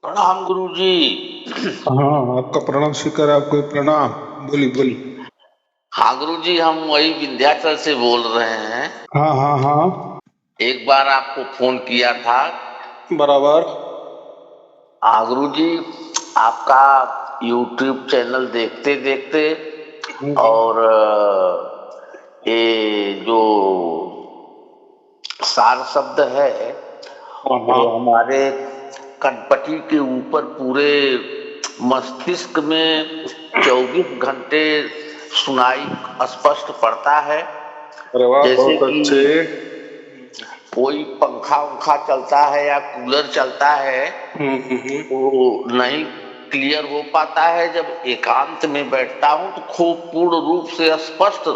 प्रणाम गुरु जी। हाँ, आपका प्रणाम स्वीकार है। आपको प्रणाम। बोली बोली। हाँ गुरु जी, हम वही विंध्याचल से बोल रहे हैं। हाँ हाँ हाँ, एक बार आपको फोन किया था। बराबर। हाँ गुरु जी, आपका यूट्यूब चैनल देखते देखते और ये जो सार शब्द है हाँ वो हाँ हमारे कनपटी के ऊपर पूरे मस्तिष्क में 24 घंटे सुनाई स्पष्ट पड़ता है। अरे वाह, जैसे बहुत कि अच्छे। कोई पंखा उंखा चलता है या कूलर चलता है हम्म। तो नहीं क्लियर हो पाता है। जब एकांत में बैठता हूँ तो खूब पूर्ण रूप से स्पष्ट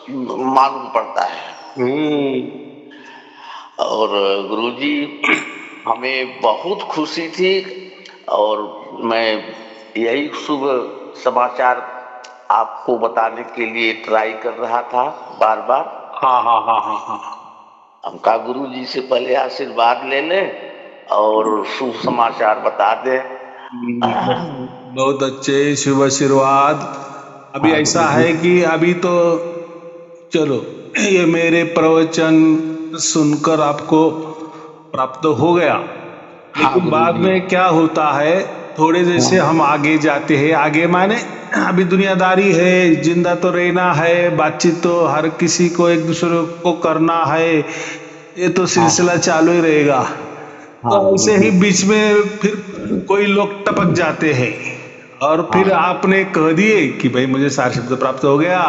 मालूम पड़ता है। हम्म। और गुरुजी, हमें बहुत खुशी थी और मैं यही शुभ समाचार आपको बताने के लिए ट्राई कर रहा था बार बार। हाँ हाँ हाँ हाँ हाँ। हम कहा गुरु जी से पहले आशीर्वाद ले लें और शुभ समाचार बता दें। बहुत अच्छे शुभ आशीर्वाद। अभी हाँ ऐसा गुरु जी। है कि अभी तो चलो, ये मेरे प्रवचन सुनकर आपको प्राप्त हो गया, हाँ लेकिन गुरु बाद जी। में क्या होता है, थोड़े जैसे हम आगे जाते हैं, आगे माने अभी दुनियादारी है, जिंदा तो रहना है, बातचीत तो हर किसी को एक दूसरे को करना है, ये तो हाँ सिलसिला चालू ही रहेगा। हाँ तो गुरु ऐसे जी। ही बीच में फिर कोई लोग टपक जाते हैं और फिर हाँ आपने कह दिए कि भाई मुझे सार शब्द प्राप्त हो गया,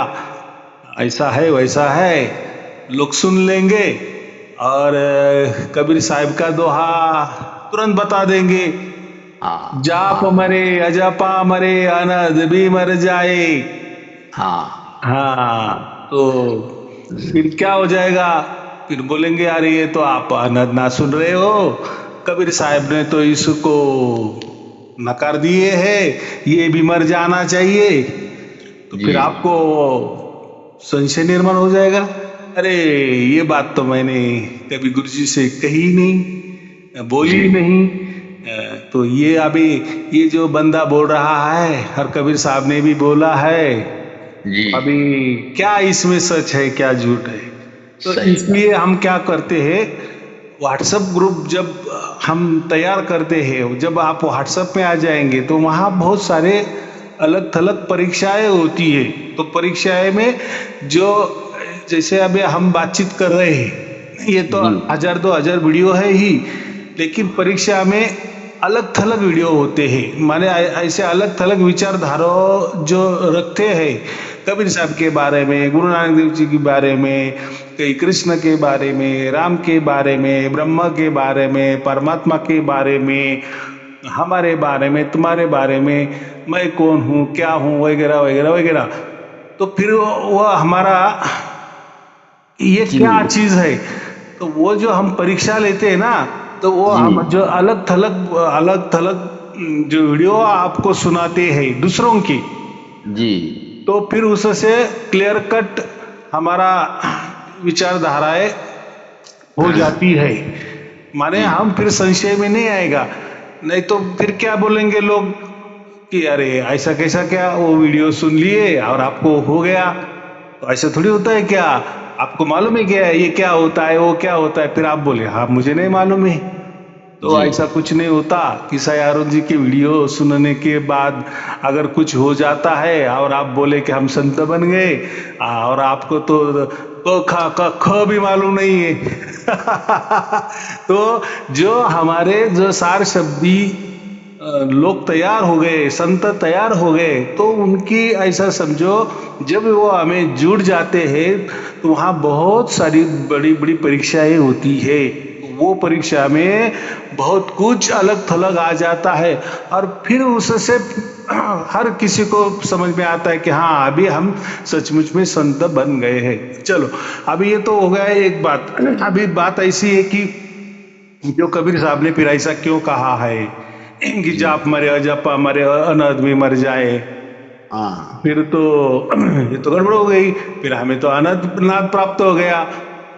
ऐसा है वैसा है, लोग सुन लेंगे और कबीर साहब का दोहा तुरंत बता देंगे। हाँ जाप हाँ मरे अजपा मरे अनद भी मर जाए। हाँ। हाँ, तो फिर क्या हो जाएगा, फिर बोलेंगे यार ये तो आप अनद ना सुन रहे हो, कबीर साहब ने तो इसको नकार दिए है, ये भी मर जाना चाहिए। तो जी फिर आपको संशय निर्माण हो जाएगा, अरे ये बात तो मैंने कभी गुरु जी से कही ही नहीं, बोली जी ही नहीं। तो ये अभी ये जो बंदा बोल रहा है, हर कबीर साहब ने भी बोला है, जी। तो अभी क्या इसमें सच है क्या झूठ है। तो सही इसलिए बात। हम क्या करते हैं, व्हाट्सएप ग्रुप जब हम तैयार करते हैं, जब आप व्हाट्सएप में आ जाएंगे तो वहाँ बहुत सारे अलग थलग परीक्षाएं होती है। तो परीक्षाएं में जो जैसे अभी हम बातचीत कर रहे हैं, ये तो जी 1000 2000 वीडियो है ही, लेकिन परीक्षा में अलग थलग वीडियो होते हैं, माने ऐसे अलग थलग विचारधारा जो रखते हैं, कबीर साहब के बारे में, गुरु नानक देव जी के बारे में, कई कृष्ण के बारे में, राम के बारे में, ब्रह्मा के बारे में, परमात्मा के बारे में, हमारे बारे में, तुम्हारे बारे में, मैं कौन हूँ क्या हूँ वगैरह वगैरह वगैरह। तो फिर वो हमारा ये जी क्या चीज है, तो वो जो हम परीक्षा लेते हैं ना, तो वो जी हम जो अलग थलग जो वीडियो आपको सुनाते हैं दूसरों की, जी तो फिर उससे क्लियर कट हमारा विचारधाराएं हो जाती है, माने जी हम फिर संशय में नहीं आएगा। नहीं तो फिर क्या बोलेंगे लोग कि अरे ऐसा कैसा, क्या वो वीडियो सुन लिए और आपको हो गया, तो ऐसा थोड़ी होता है क्या, आपको मालूम है क्या ये क्या होता है वो क्या होता है, फिर आप बोले हाँ मुझे नहीं मालूम है। तो जी ऐसा कुछ नहीं होता कि सयारुद्ध जी की वीडियो सुनने के बाद अगर कुछ हो जाता है और आप बोले कि हम संत बन गए, और आपको तो क ख क ख भी मालूम नहीं है। तो जो हमारे जो सार शब्दी लोग तैयार हो गए, संत तैयार हो गए, तो उनकी ऐसा समझो, जब वो हमें जुड़ जाते हैं तो वहाँ बहुत सारी बड़ी बड़ी परीक्षाएं होती है। वो परीक्षा में बहुत कुछ अलग थलग आ जाता है, और फिर उससे हर किसी को समझ में आता है कि हाँ अभी हम सचमुच में संत बन गए हैं। चलो, अभी ये तो हो गया एक बात। अभी बात ऐसी है कि जो कबीर साहब ने फिर ऐसा क्यों कहा है कि जी जाप मरे अजपा मरे अनर्थ भी मर जाए, हाँ फिर तो ये तो गड़बड़ हो गई, फिर हमें तो अनंत नाद प्राप्त हो गया,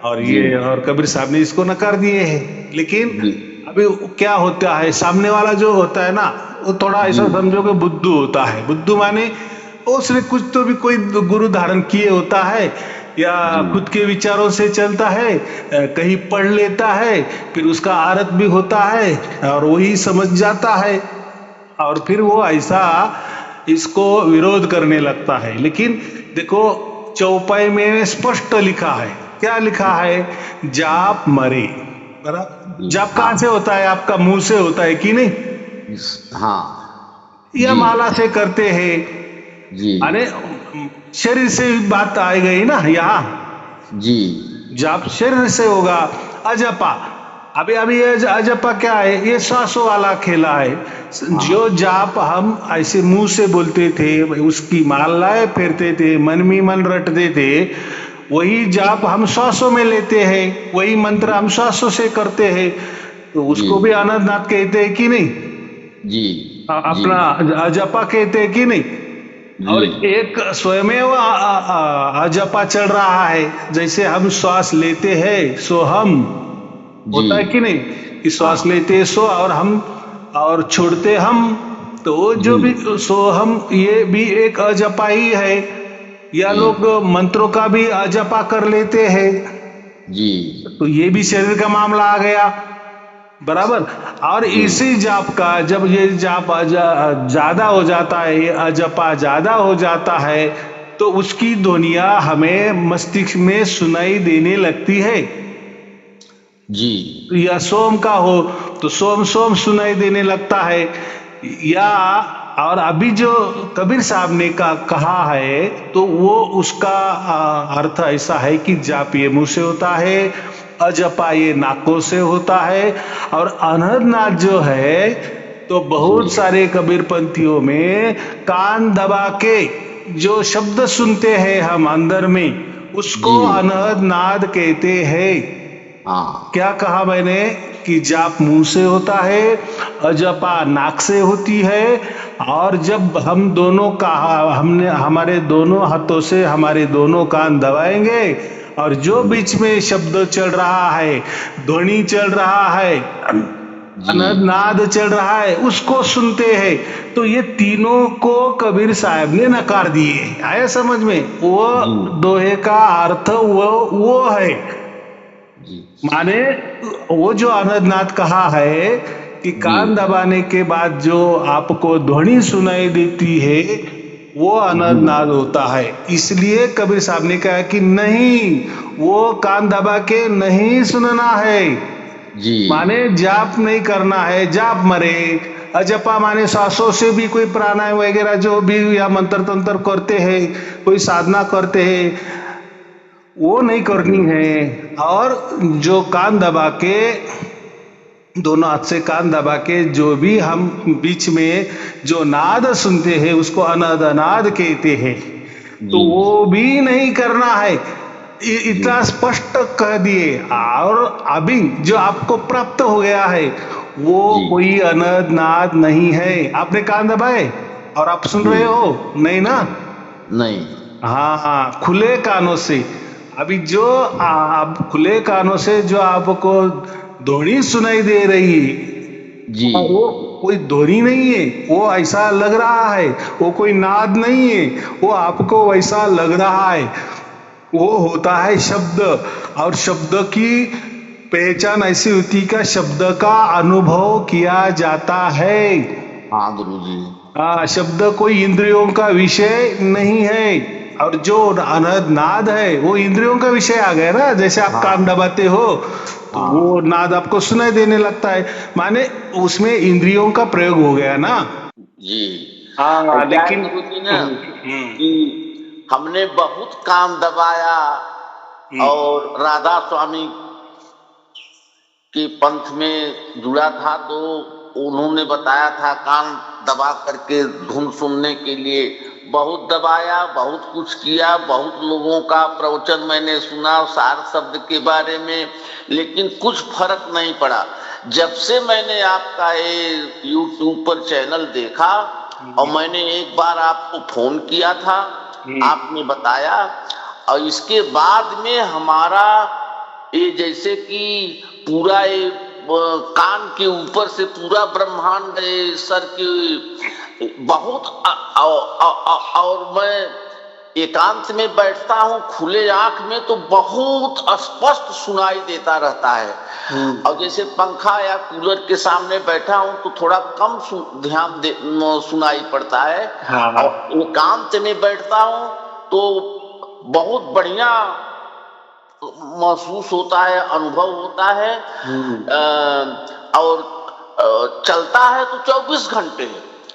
और जी ये और कबीर साहब ने इसको नकार दिए हैं। लेकिन जी अभी क्या होता है, सामने वाला जो होता है ना, वो थोड़ा जी ऐसा समझो कि बुद्धू होता है। बुद्धू माने उसने कुछ तो भी कोई गुरु धारण किए होता है, या जी खुद के विचारों से चलता है, कहीं पढ़ लेता है, फिर उसका अर्थ भी होता है और वही समझ जाता है, और फिर वो ऐसा इसको विरोध करने लगता है। लेकिन देखो, चौपाई में स्पष्ट लिखा है, क्या लिखा है? जाप मरे। बराबर, जी जाप हाँ कहाँ से होता है? आपका मुंह से होता है कि नहीं? हाँ या जी माला से करते हैं? जी अरे, शरीर से बात आ गई ना यहाँ। जी जाप शरीर से होगा। अजपा, अभी अभी ये अजपा क्या है? ये श्वासों वाला खेला है। जो हाँ जाप हम ऐसे मुंह से बोलते थे, उसकी मालाएं फेरते थे, मन में मन रटते थे, वही जाप हम श्वासों में लेते हैं, वही मंत्र हम श्वासों से करते हैं, तो जी उसको भी अनंतनाथ कहते हैं कि नहीं? जी जी अपना अजपा कहते हैं कि नहीं? जी और एक स्वयमेव अजपा चल रहा है, जैसे हम श्वास लेते हैं सो हम, जी होता है कि नहीं? कि श्वास हाँ लेते सो और हम, और छोड़ते हम, तो वो जो जी भी सो हम, ये भी एक अजपा ही है। या जी लोग मंत्रों का भी अजपा कर लेते हैं, जी तो ये भी शरीर का मामला आ गया। बराबर। और जी इसी जाप का, जब ये जाप ज्यादा हो जाता है, ये अजपा ज्यादा हो जाता है, तो उसकी ध्वनियां हमें मस्तिष्क में सुनाई देने लगती है। जी या सोम का हो तो सोम सोम सुनाई देने लगता है। या, और अभी जो कबीर साहब ने कहा है, तो वो उसका अर्थ ऐसा है कि जाप ये मुंह से होता है, अजपा ये नाकों से होता है, और अनहदनाथ जो है, तो जी बहुत सारे कबीर पंथियों में कान दबा के जो शब्द सुनते हैं हम अंदर में, उसको जी अनहदनाद कहते हैं। हाँ क्या कहा मैंने? कि जाप मुंह से होता है, अजपा नाक से होती है, और जब हम दोनों का, हमने हमारे दोनों हाथों से हमारे दोनों कान दबाएंगे, और जो बीच में शब्द चल रहा है, ध्वनि चल रहा है, जी नाद चल रहा है, उसको सुनते हैं। तो ये तीनों को कबीर साहब ने नकार दिए। आया समझ में? वो जी दोहे का अर्थ वो है। जी माने वो जो अनंतनाथ कहा है कि जी कान दबाने के बाद जो आपको ध्वनि सुनाई देती है, वो जी अनंतनाद होता है। इसलिए कबीर साहब ने कहा कि नहीं, वो कान दबा के नहीं सुनना है। जी माने जाप नहीं करना है, जाप मरे। अजपा माने सांसों से भी कोई प्राणायाम वगैरह जो भी, या मंत्र तंत्र करते हैं, कोई साधना करते हैं, वो नहीं करनी है। और जो कान दबा के, दोनों हाथ से कान दबा के जो भी हम बीच में जो नाद सुनते हैं, उसको अनाद कहते हैं, तो जी वो भी नहीं करना है। जी इतना स्पष्ट कह दिए। और अभी जो आपको प्राप्त हो गया है, वो जी कोई अनाद नहीं है। आपने कान दबाए और आप सुन जी रहे हो? नहीं ना? नहीं हाँ हाँ, खुले कानों से। अभी जो आप खुले कानों से जो आपको ध्वनि सुनाई दे रही है, जी वो कोई ध्वनि नहीं है, वो ऐसा लग रहा है। वो कोई नाद नहीं है, वो आपको वैसा लग रहा है। वो होता है शब्द। और शब्द की पहचान ऐसी होती है कि शब्द का अनुभव किया जाता है। हाँ गुरु जी शब्द कोई इंद्रियों का विषय नहीं है। और जो नाद है, वो इंद्रियों का विषय आ गया ना। जैसे आप कान हाँ दबाते हो, तो वो हाँ नाद आपको सुनाई देने लगता है, माने उसमें इंद्रियों का प्रयोग हो गया ना। जी हाँ, क्या है लेकिन गुरु जी ना कि हमने बहुत कान दबाया, और राधा स्वामी के पंथ में जुड़ा था, तो उन्होंने बताया था कान दबा करके धुन सुनने के लिए। बहुत दबाया, बहुत कुछ किया, बहुत लोगों का प्रवचन मैंने सुना सार शब्द के बारे में, लेकिन कुछ फर्क नहीं पड़ा। जब से मैंने आपका ये YouTube पर चैनल देखा, और मैंने एक बार आपको फोन किया था, आपने बताया, और इसके बाद में हमारा ये जैसे कि पूरा ये कान के ऊपर से पूरा ब्रह्मांड है, सर के बहुत और मैं एकांत में बैठता हूँ खुले आंख में तो बहुत स्पष्ट सुनाई देता रहता है। और जैसे पंखा या कूलर के सामने बैठा हूँ तो थोड़ा कम ध्यान सुनाई पड़ता है। और एकांत में बैठता हूँ तो बहुत बढ़िया महसूस होता है, अनुभव होता है। और चलता है तो 24 घंटे।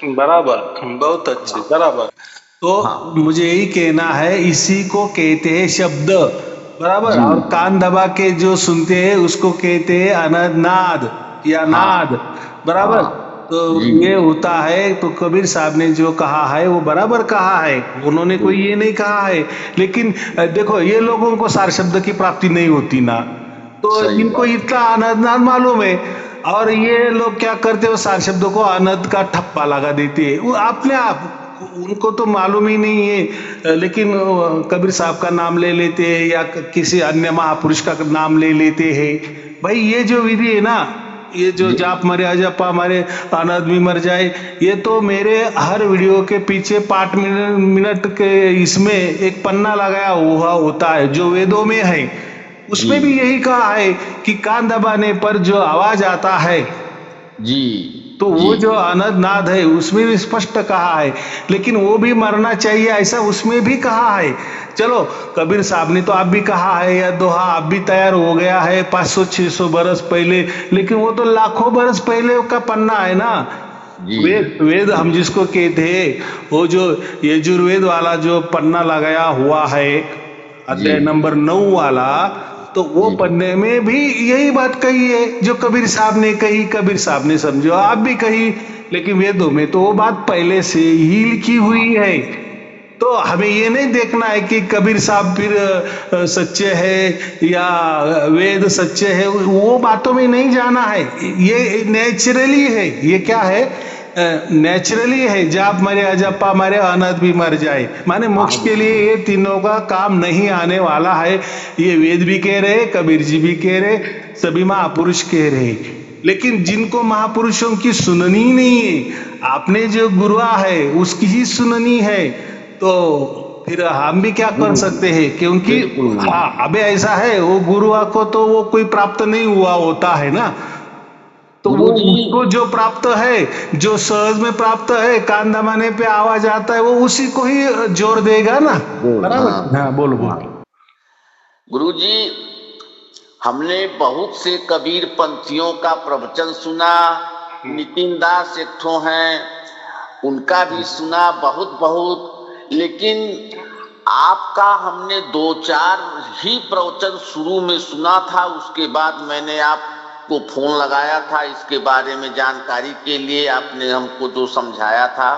बराबर, बहुत अच्छे, बराबर। तो मुझे यही कहना है, इसी को कहते हैं शब्द, बराबर। और कान दबा के जो सुनते हैं उसको कहते हैं अननाद या नाद, बराबर। तो ये होता है। तो कबीर साहब ने जो कहा है वो बराबर कहा है, उन्होंने कोई ये नहीं कहा है। लेकिन देखो, ये लोगों को सार शब्द की प्राप्ति नहीं होती ना, तो इनको इतना अननाद मालूम है, और ये लोग क्या करते हैं, सार शब्दों को अनद का ठप्पा लगा देते हैं। वो अपने आप, उनको तो मालूम ही नहीं है, लेकिन कबीर साहब का नाम ले लेते हैं या किसी अन्य महापुरुष का नाम ले लेते हैं। भाई ये जो विधि है ना, ये जो जाप मरे अजपा मरे अनद भी मर जाए, ये तो मेरे हर वीडियो के पीछे 5 मिनट के इसमें एक पन्ना लगाया हुआ होता है जो वेदों में है। उसमें भी यही कहा है कि कान दबाने पर जो आवाज आता है तो वो जो अनद नाद है उसमें भी स्पष्ट कहा है। लेकिन वो भी मरना चाहिए ऐसा उसमें भी कहा है। चलो, कबीर साहब ने तो आप भी कहा है, या दोहा आप भी तैयार हो गया है 500-600 बरस पहले, लेकिन वो तो लाखों बरस पहले का पन्ना है ना। वेद हम जिसको कहते हैं, वो जो यजुर्वेद वाला जो पन्ना लगाया हुआ है, अध्याय नंबर 9 वाला, तो वो पन्ने में भी यही बात कही है जो कबीर साहब ने कही। कबीर साहब ने समझो आप भी कही, लेकिन वेदों में तो वो बात पहले से ही लिखी हुई है। तो हमें ये नहीं देखना है कि कबीर साहब फिर सच्चे है या वेद सच्चे है, वो बातों में नहीं जाना है। ये नेचुरली है, ये क्या है, नेचुरली है। जाप मरे अजपा मरे अनद भी मर जाए, माने मोक्ष के लिए ये तीनों का काम नहीं आने वाला है। ये वेद भी कह रहे, कबीर जी भी कह रहे, सभी महापुरुष कह रहे। लेकिन जिनको महापुरुषों की सुननी नहीं है, आपने जो गुरुआ है उसकी ही सुननी है, तो फिर हम भी क्या कर सकते हैं, क्योंकि हाँ अबे ऐसा है, वो गुरुआ को तो वो कोई प्राप्त नहीं हुआ होता है ना, तो वो उसको जो प्राप्त है, जो सहज में प्राप्त है, कान दबाने पे आवाज आता है, वो उसी को ही जोर देगा ना, बराबर। हाँ बोलो। गुरुजी, हमने बहुत से कबीर पंथियों का प्रवचन सुना, नितिन दास एक ठो हैं, उनका भी सुना बहुत, लेकिन आपका हमने 2-4 ही प्रवचन शुरू में सुना था। उसके बाद मैंने आपको फोन लगाया था इसके बारे में जानकारी के लिए, आपने हमको जो समझाया था,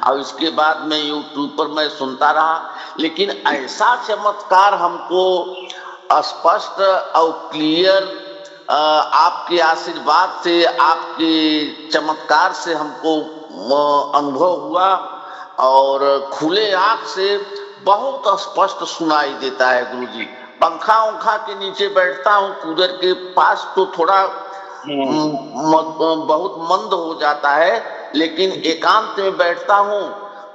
और इसके बाद मैं यूट्यूब पर मैं सुनता रहा। लेकिन ऐसा चमत्कार हमको स्पष्ट और क्लियर आपके आशीर्वाद से, आपके चमत्कार से हमको अनुभव हुआ, और खुले आंख से बहुत स्पष्ट सुनाई देता है गुरुजी। पंखा उंखा के नीचे बैठता हूँ, कूलर के पास, तो थोड़ा बहुत मंद हो जाता है, लेकिन एकांत में बैठता हूँ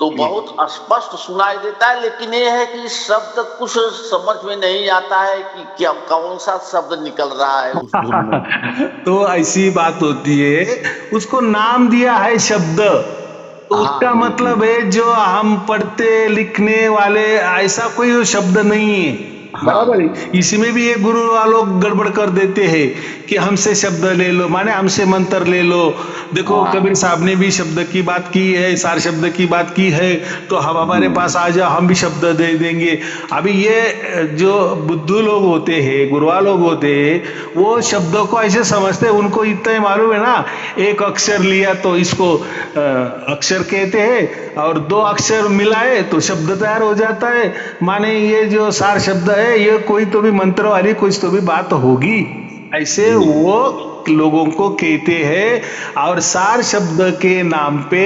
तो बहुत स्पष्ट सुनाई देता है। लेकिन ये है कि शब्द कुछ समझ में नहीं आता है कि क्या कौन सा शब्द निकल रहा है उस धुन में। तो ऐसी बात होती है, उसको नाम दिया है शब्द, तो उसका मतलब है जो हम पढ़ते लिखने वाले, ऐसा कोई शब्द नहीं है, बराबर। इसमें भी ये गुरु वालों गड़बड़ कर देते हैं कि हमसे शब्द ले लो, माने हमसे मंत्र ले लो। देखो कबीर साहब ने भी शब्द की बात की है, सार शब्द की बात की है, तो हम हमारे पास आ जाओ, हम भी शब्द दे देंगे। अभी ये जो बुद्धू लोग होते हैं, गुरुआ लोग होते हैं, वो शब्दों को ऐसे समझते हैं, उनको इतना ही मालूम है ना, एक अक्षर लिया तो इसको अक्षर कहते हैं, और 2 अक्षर मिलाए तो शब्द तैयार हो जाता है। माने ये जो सार शब्द है, ये कोई तो भी मंत्र वाली कुछ तो भी बात होगी, ऐसे वो लोगों को कहते हैं। और सार शब्द के नाम पे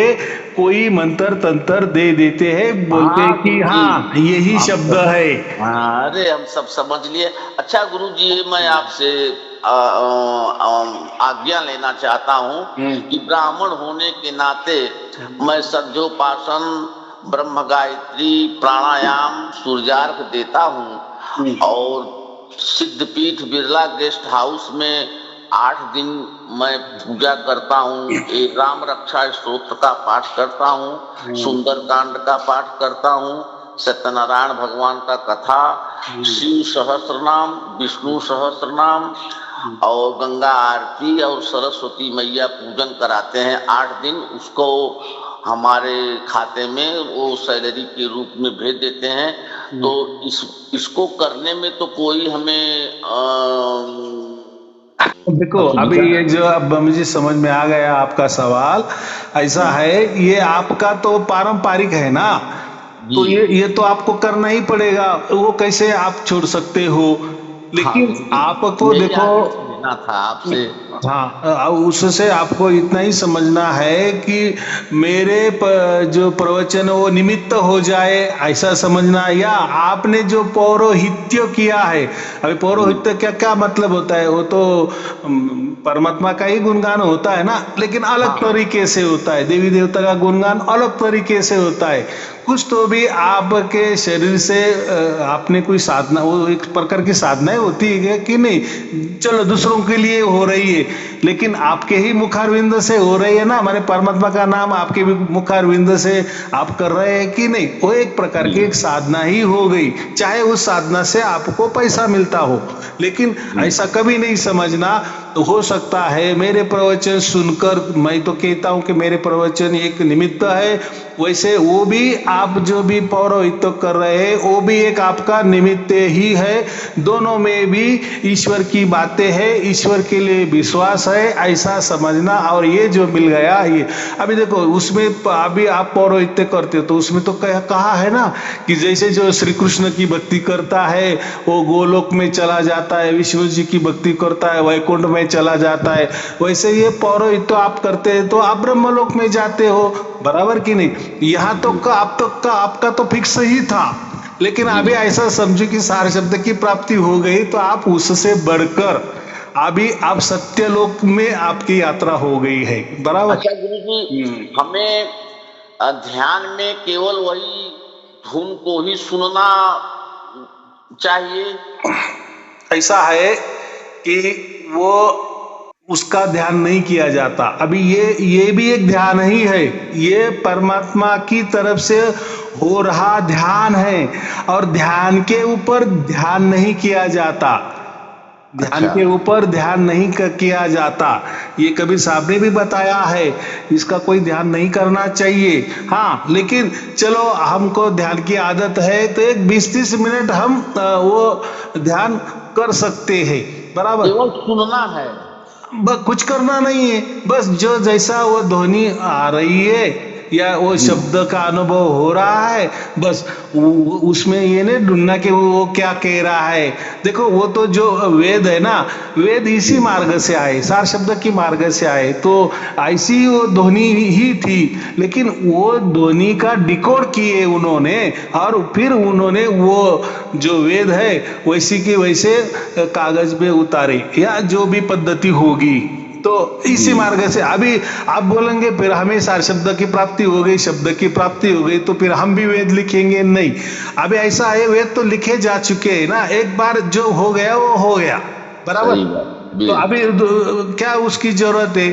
कोई मंत्र तंत्र दे देते हैं, बोलते हैं कि हाँ यही शब्द है। अरे हम सब समझ लिए। अच्छा गुरुजी, मैं आपसे आज्ञा लेना चाहता हूँ कि ब्राह्मण होने के नाते मैं सध्योपासन, ब्रह्म गायत्री, प्राणायाम, सूर्यार्घ देता हूँ और सिद्धपीठ बिरला गेस्ट हाउस में 8 दिन मैं पूजा करता हूँ। एक राम रक्षा स्तोत्र का पाठ करता हूँ, सुंदरकांड का पाठ करता हूँ, सत्यनारायण भगवान का कथा, शिव सहस्त्र नाम, विष्णु सहस्त्र नाम और गंगा आरती और सरस्वती मैया पूजन कराते हैं। 8 दिन उसको हमारे खाते में वो सैलरी के रूप में भेज देते हैं। तो इसको करने में तो कोई हमें देखो अभी ये जो अब मुझे समझ में आ गया आपका सवाल, ऐसा है ये आपका तो पारंपरिक है ना, तो ये तो आपको करना ही पड़ेगा, वो कैसे आप छोड़ सकते हो। लेकिन आपको देखो ना था आपसे, हाँ, उससे आपको इतना ही समझना है कि मेरे जो प्रवचन वो निमित्त हो जाए ऐसा समझना, या आपने जो पौरोहित्य किया है। अभी पौरोहित्य क्या क्या मतलब होता है, वो तो परमात्मा का ही गुणगान होता है ना, लेकिन अलग तरीके से होता है। देवी देवता का गुणगान अलग तरीके से होता है। कुछ तो भी आपके शरीर से आपने कोई साधना, वो एक प्रकार की साधनाएं होती है कि नहीं, चलो दूसरों के लिए हो रही है लेकिन आपके ही मुखारविंद से हो रही है ना, माने परमात्मा का नाम आपके भी मुखारविंद से आप कर रहे हैं कि नहीं, वो एक प्रकार की एक साधना ही हो गई। चाहे उस साधना से आपको पैसा मिलता हो, लेकिन ऐसा कभी नहीं समझना। तो हो सकता है मेरे प्रवचन सुनकर, मैं तो कहता हूं कि मेरे प्रवचन एक निमित्त है, वैसे वो भी आप जो भी पौरोहित्य कर रहे हैं वो भी एक आपका निमित्त ही है। दोनों में भी ईश्वर की बातें हैं, ईश्वर के लिए विश्वास है, ऐसा समझना। और ये जो मिल गया ये अभी देखो उसमें अभी आप पौरोहित्य करते हो तो उसमें तो कहा है ना कि जैसे जो श्री कृष्ण की भक्ति करता है वो गोलोक में चला जाता है, विष्णु जी की भक्ति करता है वैकुंठ में चला जाता है, वैसे ये पौरोहित्य आप करते हैं तो आप ब्रह्मलोक में जाते हो, बराबर कि नहीं। यहाँ तो आपका तो फिक्स ही था, लेकिन अभी ऐसा समझो कि सार शब्द की प्राप्ति हो गई तो आप उससे बढ़कर अभी आप सत्यलोक में आपकी यात्रा हो गई है, बराबर। अच्छा गुरु जी, हमें ध्यान में केवल वही धुन को ही सुनना चाहिए? ऐसा है कि वो उसका ध्यान नहीं किया जाता। अभी ये भी एक ध्यान ही है, ये परमात्मा की तरफ से हो रहा ध्यान है और ध्यान के ऊपर ध्यान नहीं किया जाता, ध्यान के ऊपर ध्यान नहीं किया जाता। ये कबीर साहब ने भी बताया है, इसका कोई ध्यान नहीं करना चाहिए। हाँ, लेकिन चलो हमको ध्यान की आदत है तो एक 20-30 मिनट हम वो ध्यान कर सकते हैं, बराबर। केवल सुनना है, बस कुछ करना नहीं है, बस जो जैसा वो ध्वनि आ रही है या वो शब्द का अनुभव हो रहा है, बस उसमें ये नहीं ढूंढना कि वो क्या कह रहा है। देखो वो तो जो वेद है ना, वेद इसी मार्ग से आए, सार शब्द की मार्ग से आए, तो ऐसी वो ध्वनि ही थी, लेकिन वो ध्वनि का डिकोड किए उन्होंने और फिर उन्होंने वो जो वेद है वैसी की वैसे कागज पे उतारे, या जो भी पद्धति होगी तो इसी मार्ग से। अभी आप बोलेंगे फिर हमें सार शब्द की प्राप्ति हो गई, शब्द की प्राप्ति हो गई तो फिर हम भी वेद लिखेंगे, नहीं। अभी ऐसा है, वेद तो लिखे जा चुके हैं ना, एक बार जो हो गया वो हो गया, बराबर। तो अभी क्या उसकी जरूरत है।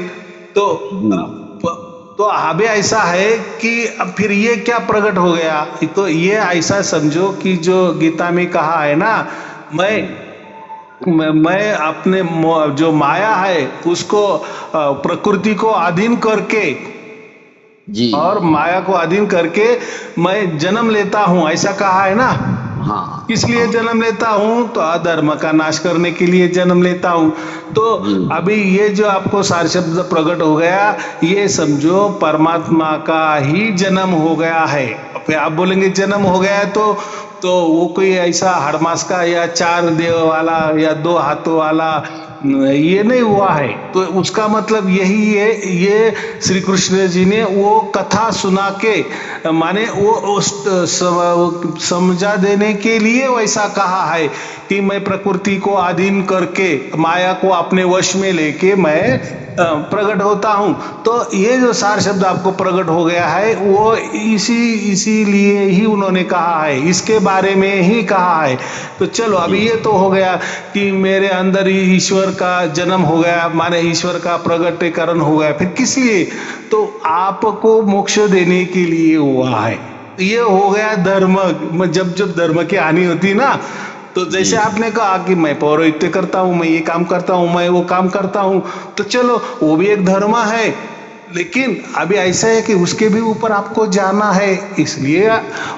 तो अभी ऐसा है कि अब फिर ये क्या प्रकट हो गया, तो ये ऐसा समझो कि जो गीता में कहा है ना, मैं अपने जो माया है उसको प्रकृति को अधीन करके जी, और माया को अधीन करके मैं जन्म लेता हूं, ऐसा कहा है ना। हाँ, किस लिए जन्म लेता हूं, तो अधर्म का नाश करने के लिए जन्म लेता हूं। तो अभी ये जो आपको सार शब्द प्रकट हो गया, ये समझो परमात्मा का ही जन्म हो गया है। फिर आप बोलेंगे जन्म हो गया है तो वो कोई ऐसा हड़मास का या 4 देह वाला या 2 हाथों वाला ये नहीं हुआ है। तो उसका मतलब यही है, ये श्री कृष्ण जी ने वो कथा सुना के माने वो समझा देने के लिए वैसा कहा है कि मैं प्रकृति को अधीन करके माया को अपने वश में लेके मैं प्रकट होता हूं। तो ये जो सार शब्द आपको प्रकट हो गया है वो इसीलिए ही उन्होंने कहा है, इसके बारे में ही कहा है। तो चलो अभी ये तो हो गया कि मेरे अंदर ही ईश्वर का जन्म हो गया, माने ईश्वर का प्रकटीकरण हो गया। फिर किस लिए? तो आपको मोक्ष देने के लिए हुआ है। ये हो गया धर्म। जब धर्म की हानि होती ना, तो जैसे आपने कहा कि मैं पौरोहित्य करता हूं, मैं ये काम करता हूं, मैं वो काम करता हूं, तो चलो वो भी एक धर्म है। लेकिन अभी ऐसा है कि उसके भी ऊपर आपको जाना है, इसलिए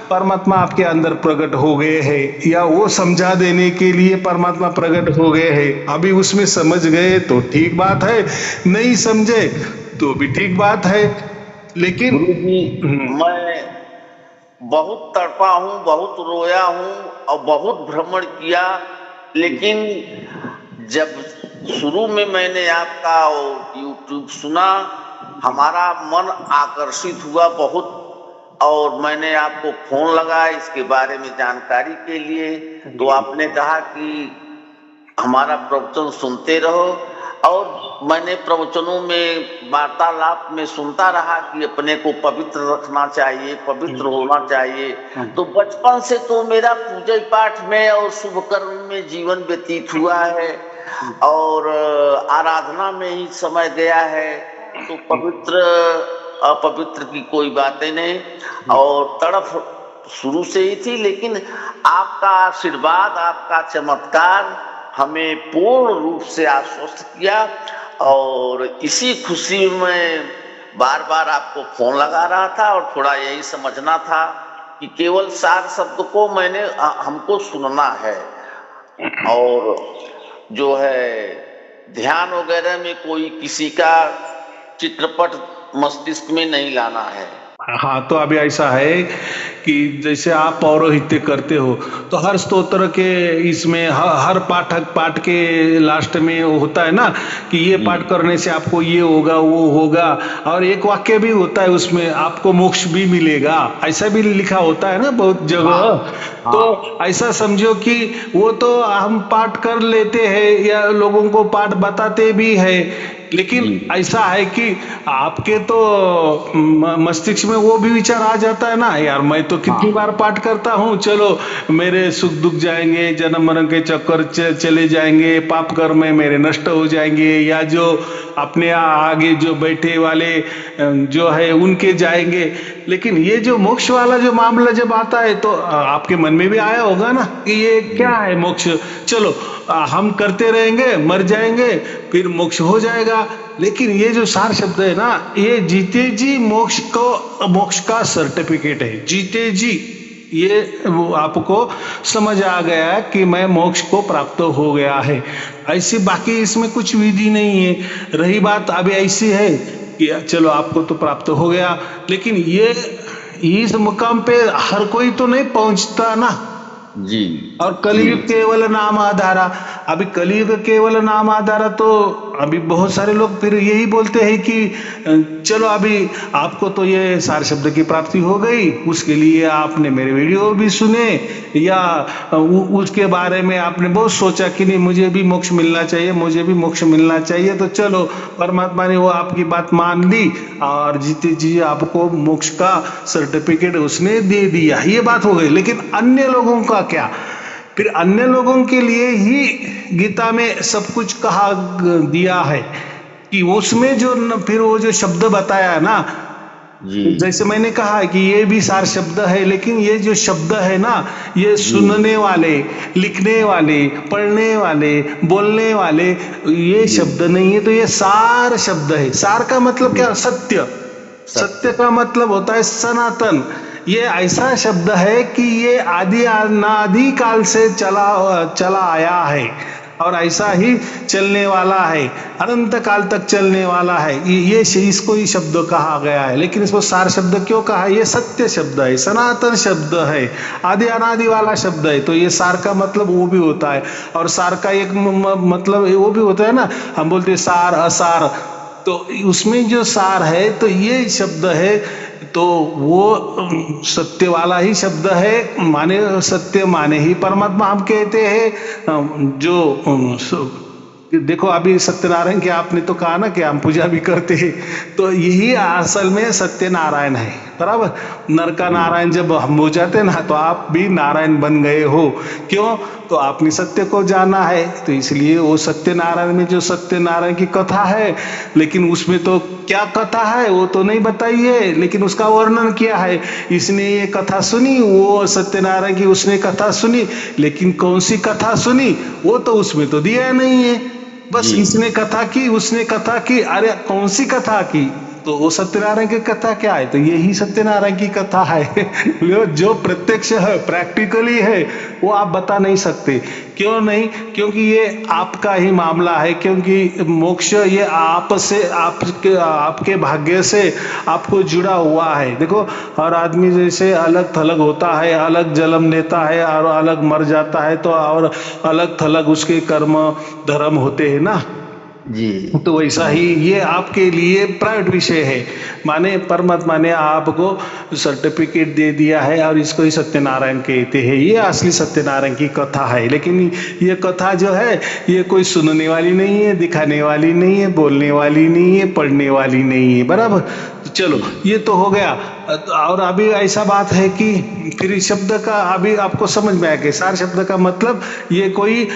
परमात्मा आपके अंदर प्रकट हो गए हैं, या वो समझा देने के लिए परमात्मा प्रकट हो गए हैं। अभी उसमें समझ गए तो ठीक बात है, नहीं समझे तो भी ठीक बात है। लेकिन मैं बहुत तड़पा हूँ, बहुत रोया हूँ और बहुत भ्रमण किया, लेकिन जब शुरू में मैंने आपका YouTube सुना, हमारा मन आकर्षित हुआ बहुत, और मैंने आपको फोन लगाया इसके बारे में जानकारी के लिए। तो आपने कहा कि हमारा प्रवचन सुनते रहो, और मैंने प्रवचनों में वार्तालाप में सुनता रहा कि अपने को पवित्र रखना चाहिए, पवित्र होना चाहिए। तो बचपन से तो मेरा पूजा पाठ में और शुभ कर्म में जीवन व्यतीत हुआ है, और आराधना में ही समय गया है। तो पवित्र अपवित्र की कोई बातें नहीं, और तड़प शुरू से ही थी। लेकिन आपका आशीर्वाद, आपका चमत्कार हमें पूर्ण रूप से आश्वस्त किया, और इसी खुशी में बार बार आपको फोन लगा रहा था, और थोड़ा यही समझना था कि केवल सार शब्द को हमको सुनना है, और जो है ध्यान वगैरह में कोई किसी का चित्रपट मस्तिष्क में नहीं लाना है। हाँ, तो अभी ऐसा है कि जैसे आप पौरोहित्य करते हो तो हर स्तोत्र के इसमें हर पाठ के लास्ट में होता है ना कि ये पाठ करने से आपको ये होगा, वो होगा, और एक वाक्य भी होता है उसमें आपको मोक्ष भी मिलेगा, ऐसा भी लिखा होता है ना बहुत जगह। तो ऐसा समझो कि वो तो हम पाठ कर लेते हैं या लोगों को पाठ बताते भी है, लेकिन ऐसा है कि आपके तो मस्तिष्क में वो भी विचार आ जाता है ना, यार मैं तो कितनी बार पाठ करता हूँ, चलो मेरे सुख दुख जाएंगे, जन्म मरण के चक्कर चले जाएंगे, पाप कर्म में मेरे नष्ट हो जाएंगे, या जो अपने आगे जो बैठे वाले जो है उनके जाएंगे। लेकिन ये जो मोक्ष वाला जो मामला जब आता है तो आपके मन में भी आया होगा ना कि ये क्या है मोक्ष, चलो हम करते रहेंगे, मर जाएंगे, फिर मोक्ष हो जाएगा। लेकिन ये जो सार शब्द है ना, ये जीते जी मोक्ष का सर्टिफिकेट है। जीते जी ये आपको समझ आ गया कि मैं मोक्ष को प्राप्त हो गया है। ऐसी बाकी इसमें कुछ विधि नहीं है। रही बात अभी ऐसी है कि चलो आपको तो प्राप्त हो गया, लेकिन ये इस मुकाम पे हर कोई तो नहीं पहुंचता ना जी। और कलयुग केवल नाम आधारा। अभी कलयुग केवल नाम आधारा, तो अभी बहुत सारे लोग फिर यही बोलते हैं कि चलो अभी आपको तो ये सार शब्द की प्राप्ति हो गई, उसके लिए आपने मेरे वीडियो भी सुने, या उसके बारे में आपने बहुत सोचा कि नहीं मुझे भी मोक्ष मिलना चाहिए, मुझे भी मोक्ष मिलना चाहिए, तो चलो परमात्मा ने वो आपकी बात मान ली और जीते जी आपको मोक्ष का सर्टिफिकेट उसने दे दिया, ये बात हो गई। लेकिन अन्य लोगों का क्या? फिर अन्य लोगों के लिए ही गीता में सब कुछ कहा दिया है कि उसमें जो फिर वो जो शब्द बताया ना जी। जैसे मैंने कहा कि ये भी सार शब्द है, लेकिन ये जो शब्द है ना, ये सुनने वाले, लिखने वाले, पढ़ने वाले, बोलने वाले, ये शब्द नहीं है, तो ये सार शब्द है। सार का मतलब क्या? सत्य। सत्य का मतलब होता है सनातन। ये ऐसा शब्द है कि ये आदि अनादि काल से चला आया है और ऐसा ही चलने वाला है, अनंत काल तक चलने वाला है। ये इसको ही शब्द कहा गया है। लेकिन इसको सार शब्द क्यों कहा? ये सत्य शब्द है, सनातन शब्द है, आदि अनादि वाला शब्द है। तो ये सार का मतलब वो भी होता है, और सार का एक मतलब वो भी होता है ना, हम बोलते हैं सार असार, तो उसमें जो सार है तो ये शब्द है तो वो सत्य वाला ही शब्द है, माने सत्य माने ही परमात्मा हम कहते हैं। देखो अभी सत्यनारायण के आपने तो कहा ना कि हम पूजा भी करते हैं, तो यही असल में सत्यनारायण है, बराबर। नर का नारायण जब हम हो जाते ना, तो आप भी नारायण बन गए हो। क्यों? तो आपने सत्य को जाना है, तो इसलिए वो सत्यनारायण में जो सत्यनारायण की कथा है, लेकिन उसमें तो क्या कथा है वो तो नहीं बताई है, लेकिन उसका वर्णन किया है। इसने ये कथा सुनी, वो सत्यनारायण की उसने कथा सुनी, लेकिन कौन सी कथा सुनी वो तो उसमें तो दिया नहीं है। बस इसने कथा की, उसने कथा की, अरे कौन सी कथा की? तो वो सत्यनारायण की कथा क्या है? तो यही सत्यनारायण की कथा है। जो प्रत्यक्ष है, प्रैक्टिकली है, वो आप बता नहीं सकते। क्यों नहीं? क्योंकि ये आपका ही मामला है, क्योंकि मोक्ष ये आप से, आपके भाग्य से आपको जुड़ा हुआ है। देखो हर आदमी जैसे अलग थलग होता है, अलग जन्म लेता है और अलग मर जाता है, तो और अलग थलग उसके कर्म धर्म होते हैं ना। जी। तो वैसा ही ये आपके लिए प्राइवेट विषय है। माने परमात्मा ने आपको सर्टिफिकेट दे दिया है और इसको ही सत्यनारायण कहते हैं। ये असली सत्यनारायण की कथा है। लेकिन ये कथा जो है, ये कोई सुनने वाली नहीं है, दिखाने वाली नहीं है, बोलने वाली नहीं है, पढ़ने वाली नहीं है, बराबर। तो चलो ये तो हो गया। और अभी ऐसा बात है कि फिर शब्द का अभी आपको समझ में आया कि सार शब्द का मतलब ये कोई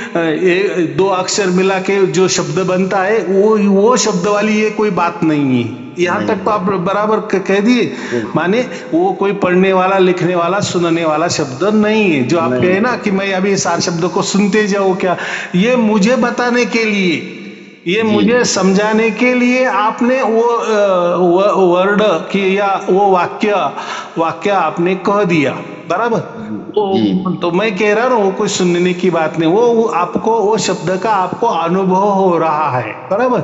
दो अक्षर मिला के जो शब्द बनता है, वो शब्द वाली ये कोई बात नहीं है। यहाँ तक तो आप बराबर कह दिए। माने वो कोई पढ़ने वाला, लिखने वाला, सुनने वाला शब्द नहीं है। जो आप कहे ना कि मैं अभी सार शब्द को सुनते जाऊँ, क्या ये मुझे बताने के लिए, ये मुझे समझाने के लिए आपने वो वर्ड की या वो वाक्य आपने कह दिया, बराबर। तो मैं कह रहा हूँ वो कोई सुनने की बात नहीं, वो आपको वो शब्द का आपको अनुभव हो रहा है, बराबर।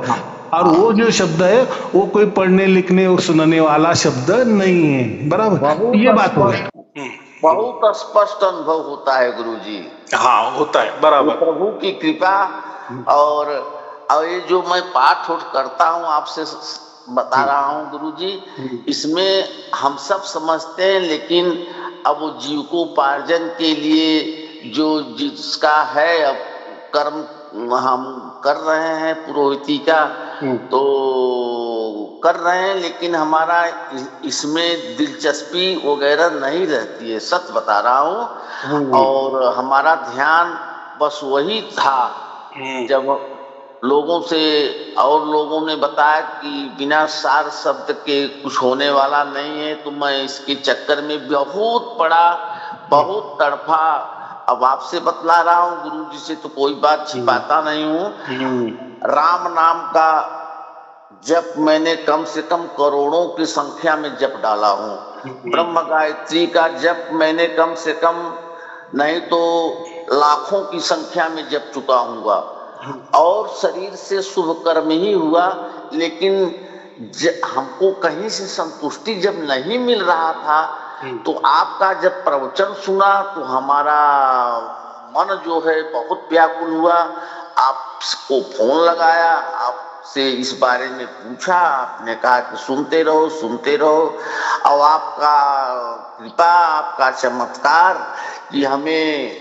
और वो जो शब्द है वो कोई पढ़ने लिखने और सुनने वाला शब्द नहीं है, बराबर। ये बात हो गई। बहुत स्पष्ट अनुभव होता है गुरुजी। हाँ होता है, बराबर। प्रभु की कृपा। और ये जो मैं पाठ उठ करता हूँ, आपसे बता रहा हूँ गुरुजी, इसमें हम सब समझते हैं, लेकिन अब वो जीविकोपार्जन के लिए जो जिसका है अब कर्म हम कर रहे हैं, पुरोहिती का तो कर रहे हैं, लेकिन हमारा इसमें दिलचस्पी वगैरह नहीं रहती है, सच बता रहा हूँ। और हमारा ध्यान बस वही था। जब लोगों से और लोगों ने बताया कि बिना सार शब्द के कुछ होने वाला नहीं है, तो मैं इसके चक्कर में बहुत पड़ा, बहुत तड़फा। अब आपसे बतला रहा हूँ गुरु जी से, तो कोई बात छिपाता नहीं हूँ। राम नाम का जप मैंने कम से कम करोड़ों की संख्या में जप डाला हूँ। ब्रह्म गायत्री का जप मैंने कम से कम नहीं तो लाखों की संख्या में जप चुका हूँगा। और शरीर से शुभ कर्म ही हुआ, लेकिन हमको कहीं से संतुष्टि जब नहीं मिल रहा था, तो आपका जब प्रवचन सुना तो हमारा मन जो है बहुत व्याकुल हुआ। आपको फोन लगाया, आपसे इस बारे में पूछा, आपने कहा कि सुनते रहो सुनते रहो। और आपका कृपा, आपका चमत्कार कि हमें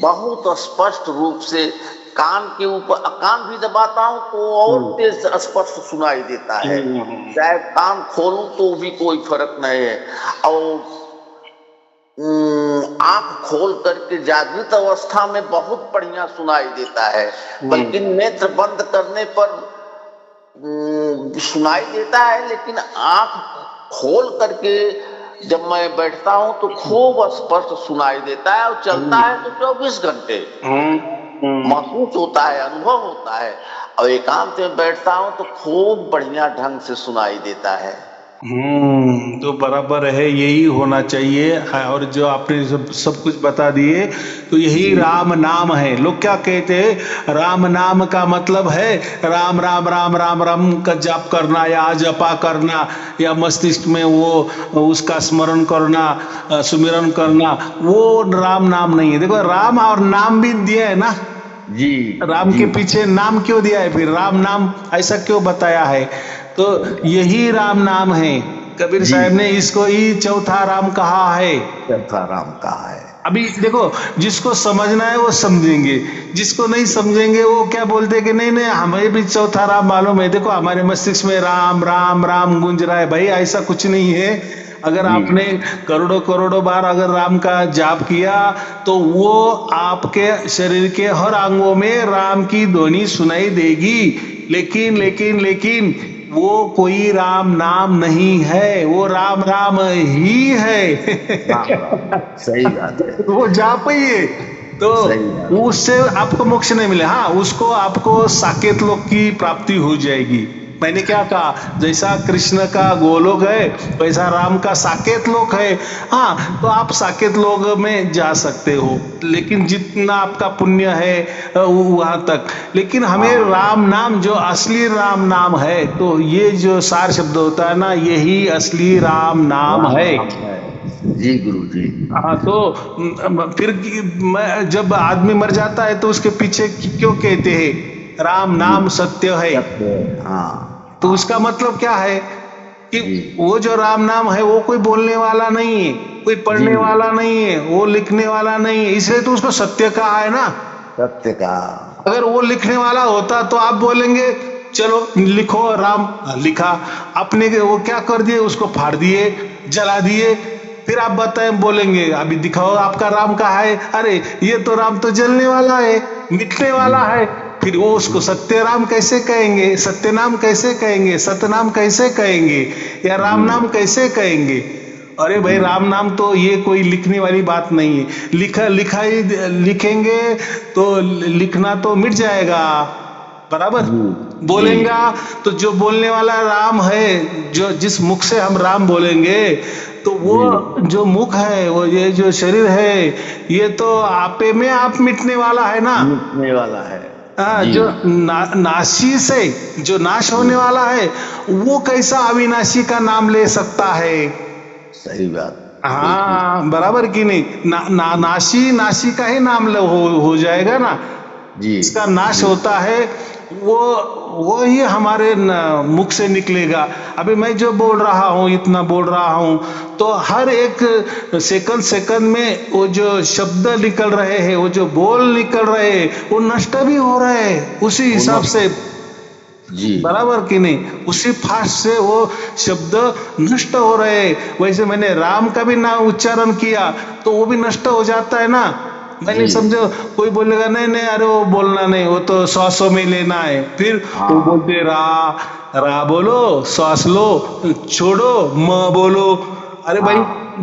बहुत स्पष्ट रूप से कान के ऊपर, कान भी दबाता हूँ तो और तेज स्पष्ट सुनाई देता है। चाहे कान खोलूं तो भी कोई फर्क नहीं है। और आंख खोल करके जागृत अवस्था में बहुत बढ़िया सुनाई देता है, बल्कि नेत्र बंद करने पर सुनाई देता है, लेकिन आंख खोल करके जब मैं बैठता हूँ तो खूब स्पष्ट सुनाई देता है। और चलता है तो 24 घंटे महसूस होता है, अनुभव होता है। और एकांत में बैठता हूँ तो खूब बढ़िया ढंग से सुनाई देता है। तो बराबर है, यही होना चाहिए। और जो आपने सब कुछ बता दिए, तो यही राम नाम है। लोग क्या कहते हैं, राम नाम का मतलब है राम राम राम राम राम का जाप करना या जपा करना, या मस्तिष्क में वो उसका स्मरण करना, सुमिरन करना, वो राम नाम नहीं है। देखो राम और नाम भी दिया है ना जी। राम के पीछे नाम क्यों दिया है, फिर राम नाम ऐसा क्यों बताया है? तो यही राम नाम है। कबीर जी। साहब ने इसको ही चौथा राम कहा है। चौथा राम कहा है। अभी देखो, जिसको समझना है वो समझेंगे, जिसको नहीं समझेंगे वो क्या बोलते हैं कि नहीं नहीं हमें भी चौथा राम मालूम है, देखो हमारे मस्तिष्क में राम राम राम गूंज रहा है। भाई ऐसा कुछ नहीं है। अगर जी। आपने करोड़ों करोड़ों बार अगर राम का जाप किया तो वो आपके शरीर के हर अंगों में राम की ध्वनि सुनाई देगी। लेकिन लेकिन लेकिन वो कोई राम नाम नहीं है, वो राम राम ही है। राम राम, सही बात है। वो जाप ही है। तो सही बात है। उससे आपको मोक्ष नहीं मिले, हाँ उसको आपको साकेत लोक की प्राप्ति हो जाएगी। मैंने क्या कहा, जैसा कृष्ण का गोलोक है वैसा राम का साकेत लोक है। हाँ तो आप साकेत लोक में जा सकते हो, लेकिन जितना आपका पुण्य है वहां तक। लेकिन हमें राम नाम, जो असली राम नाम है, तो ये जो सार शब्द होता है ना, यही असली राम नाम राम है। नाम है। जी गुरु जी। हाँ तो फिर जब आदमी मर जाता है तो उसके पीछे क्यों कहते हैं राम नाम सत्य है? सत्य, हाँ। तो उसका मतलब क्या है कि जी। वो जो राम नाम है वो कोई बोलने वाला नहीं है, कोई पढ़ने जी। वाला नहीं है, वो लिखने वाला नहीं है, इसलिए तो उसको सत्य कहा है ना। सत्य का। अगर वो लिखने वाला होता तो आप बोलेंगे चलो लिखो राम, लिखा। अपने वो क्या कर दिए, उसको फाड़ दिए, जला दिए। फिर आप बताएं, बोलेंगे अभी दिखाओ आपका राम कहाँ है? अरे ये तो राम तो जलने वाला है, मिटने वाला है। फिर वो उसको सत्य राम कैसे कहेंगे, सत्य नाम कैसे कहेंगे, सतनाम कैसे कहेंगे, या राम नाम कैसे कहेंगे? अरे भाई राम नाम तो ये कोई लिखने वाली बात नहीं है। लिखाई लिखेंगे तो लिखना तो मिट जाएगा, बराबर। बोलेगा तो जो बोलने वाला राम है, जो जिस मुख से हम राम बोलेंगे, तो वो जो मुख है, वो ये जो शरीर है, ये तो आपे में आप मिटने वाला है ना। मिटने वाला है। हाँ, जी। जो नाशी से जो नाश होने वाला है, वो कैसा अविनाशी का नाम ले सकता है? सही बात। हाँ बराबर कि नहीं? नाशी नाशी का ही नाम हो जाएगा ना। जी। इसका नाश होता है, वो ही हमारे मुख से निकलेगा। अभी मैं जो बोल रहा हूँ, इतना बोल रहा हूँ, तो हर एक सेकंड सेकंड में वो जो शब्द निकल रहे हैं, वो जो बोल निकल रहे हैं, वो नष्ट भी हो रहे हैं उसी हिसाब से, जी। बराबर कि नहीं? उसी फास्ट से वो शब्द नष्ट हो रहे हैं। वैसे मैंने राम का भी नाम उच्चारण किया तो वो भी नष्ट हो जाता है ना। मैंने समझो, कोई बोलेगा नहीं नहीं अरे वो बोलना नहीं, वो तो श्वासों में लेना है। फिर वो बोलते रा बोलो, श्वास लो, छोड़ो म बोलो। अरे भाई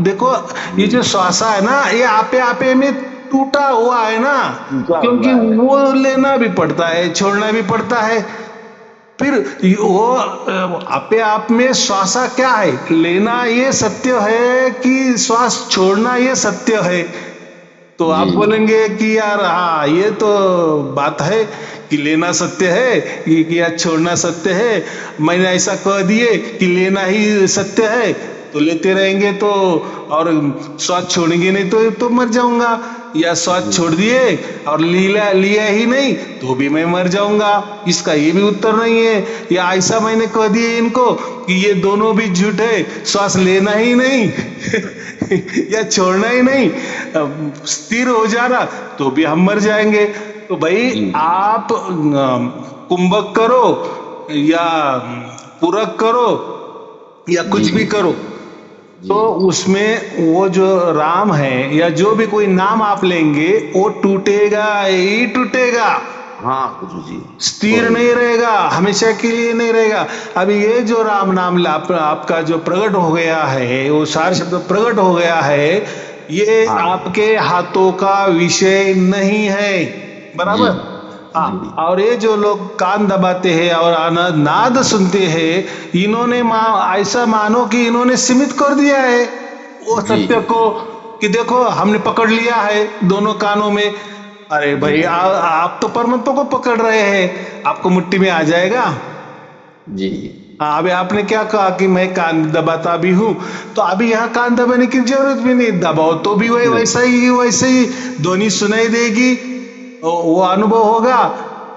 देखो, ये जो श्वासा है ना, ये आपे आपे में टूटा हुआ है ना, क्योंकि वो लेना भी पड़ता है, छोड़ना भी पड़ता है। फिर वो अपने आप में श्वासा क्या है, लेना ये सत्य है कि श्वास छोड़ना ये सत्य है? तो आप बोलेंगे कि यार हाँ ये तो बात है कि लेना सत्य है कि या छोड़ना सत्य है। मैंने ऐसा कह दिए कि लेना ही सत्य है, तो लेते रहेंगे तो, और श्वास छोड़ेंगे नहीं तो मर जाऊंगा, या श्वास छोड़ दिए और लिया ही नहीं तो भी मैं मर जाऊंगा। इसका ये भी उत्तर नहीं है। या ऐसा मैंने कह दिए इनको कि ये दोनों भी झूठ है, श्वास लेना ही नहीं या छोड़ना ही नहीं, स्थिर हो जाना तो भी हम मर जाएंगे। तो भाई आप कुंभक करो या पूरक करो या कुछ भी करो, तो उसमें वो जो राम है या जो भी कोई नाम आप लेंगे, वो टूटेगा ही टूटेगा। हाँ गुरु जी। स्थिर नहीं रहेगा, हमेशा के लिए नहीं रहेगा। अभी ये जो राम नाम आपका जो प्रकट हो गया है, वो सार शब्द प्रकट हो गया है, ये आपके हाथों का विषय नहीं है, बराबर। हाँ, और ये जो लोग कान दबाते हैं और नाद सुनते हैं, इन्होंने ऐसा मानो कि इन्होंने सीमित कर दिया है वो सत्य को, कि देखो हमने पकड़ लिया है दोनों कानों में। अरे भाई आप तो परमात्मा को पकड़ रहे हैं, आपको मुट्ठी में आ जाएगा जी। हाँ, अभी आपने क्या कहा कि मैं कान दबाता भी हूँ, तो अभी यहाँ कान दबाने की जरूरत भी नहीं, दबाओ तो भी वही वैसे ही ध्वनि सुनाई देगी, वो अनुभव होगा।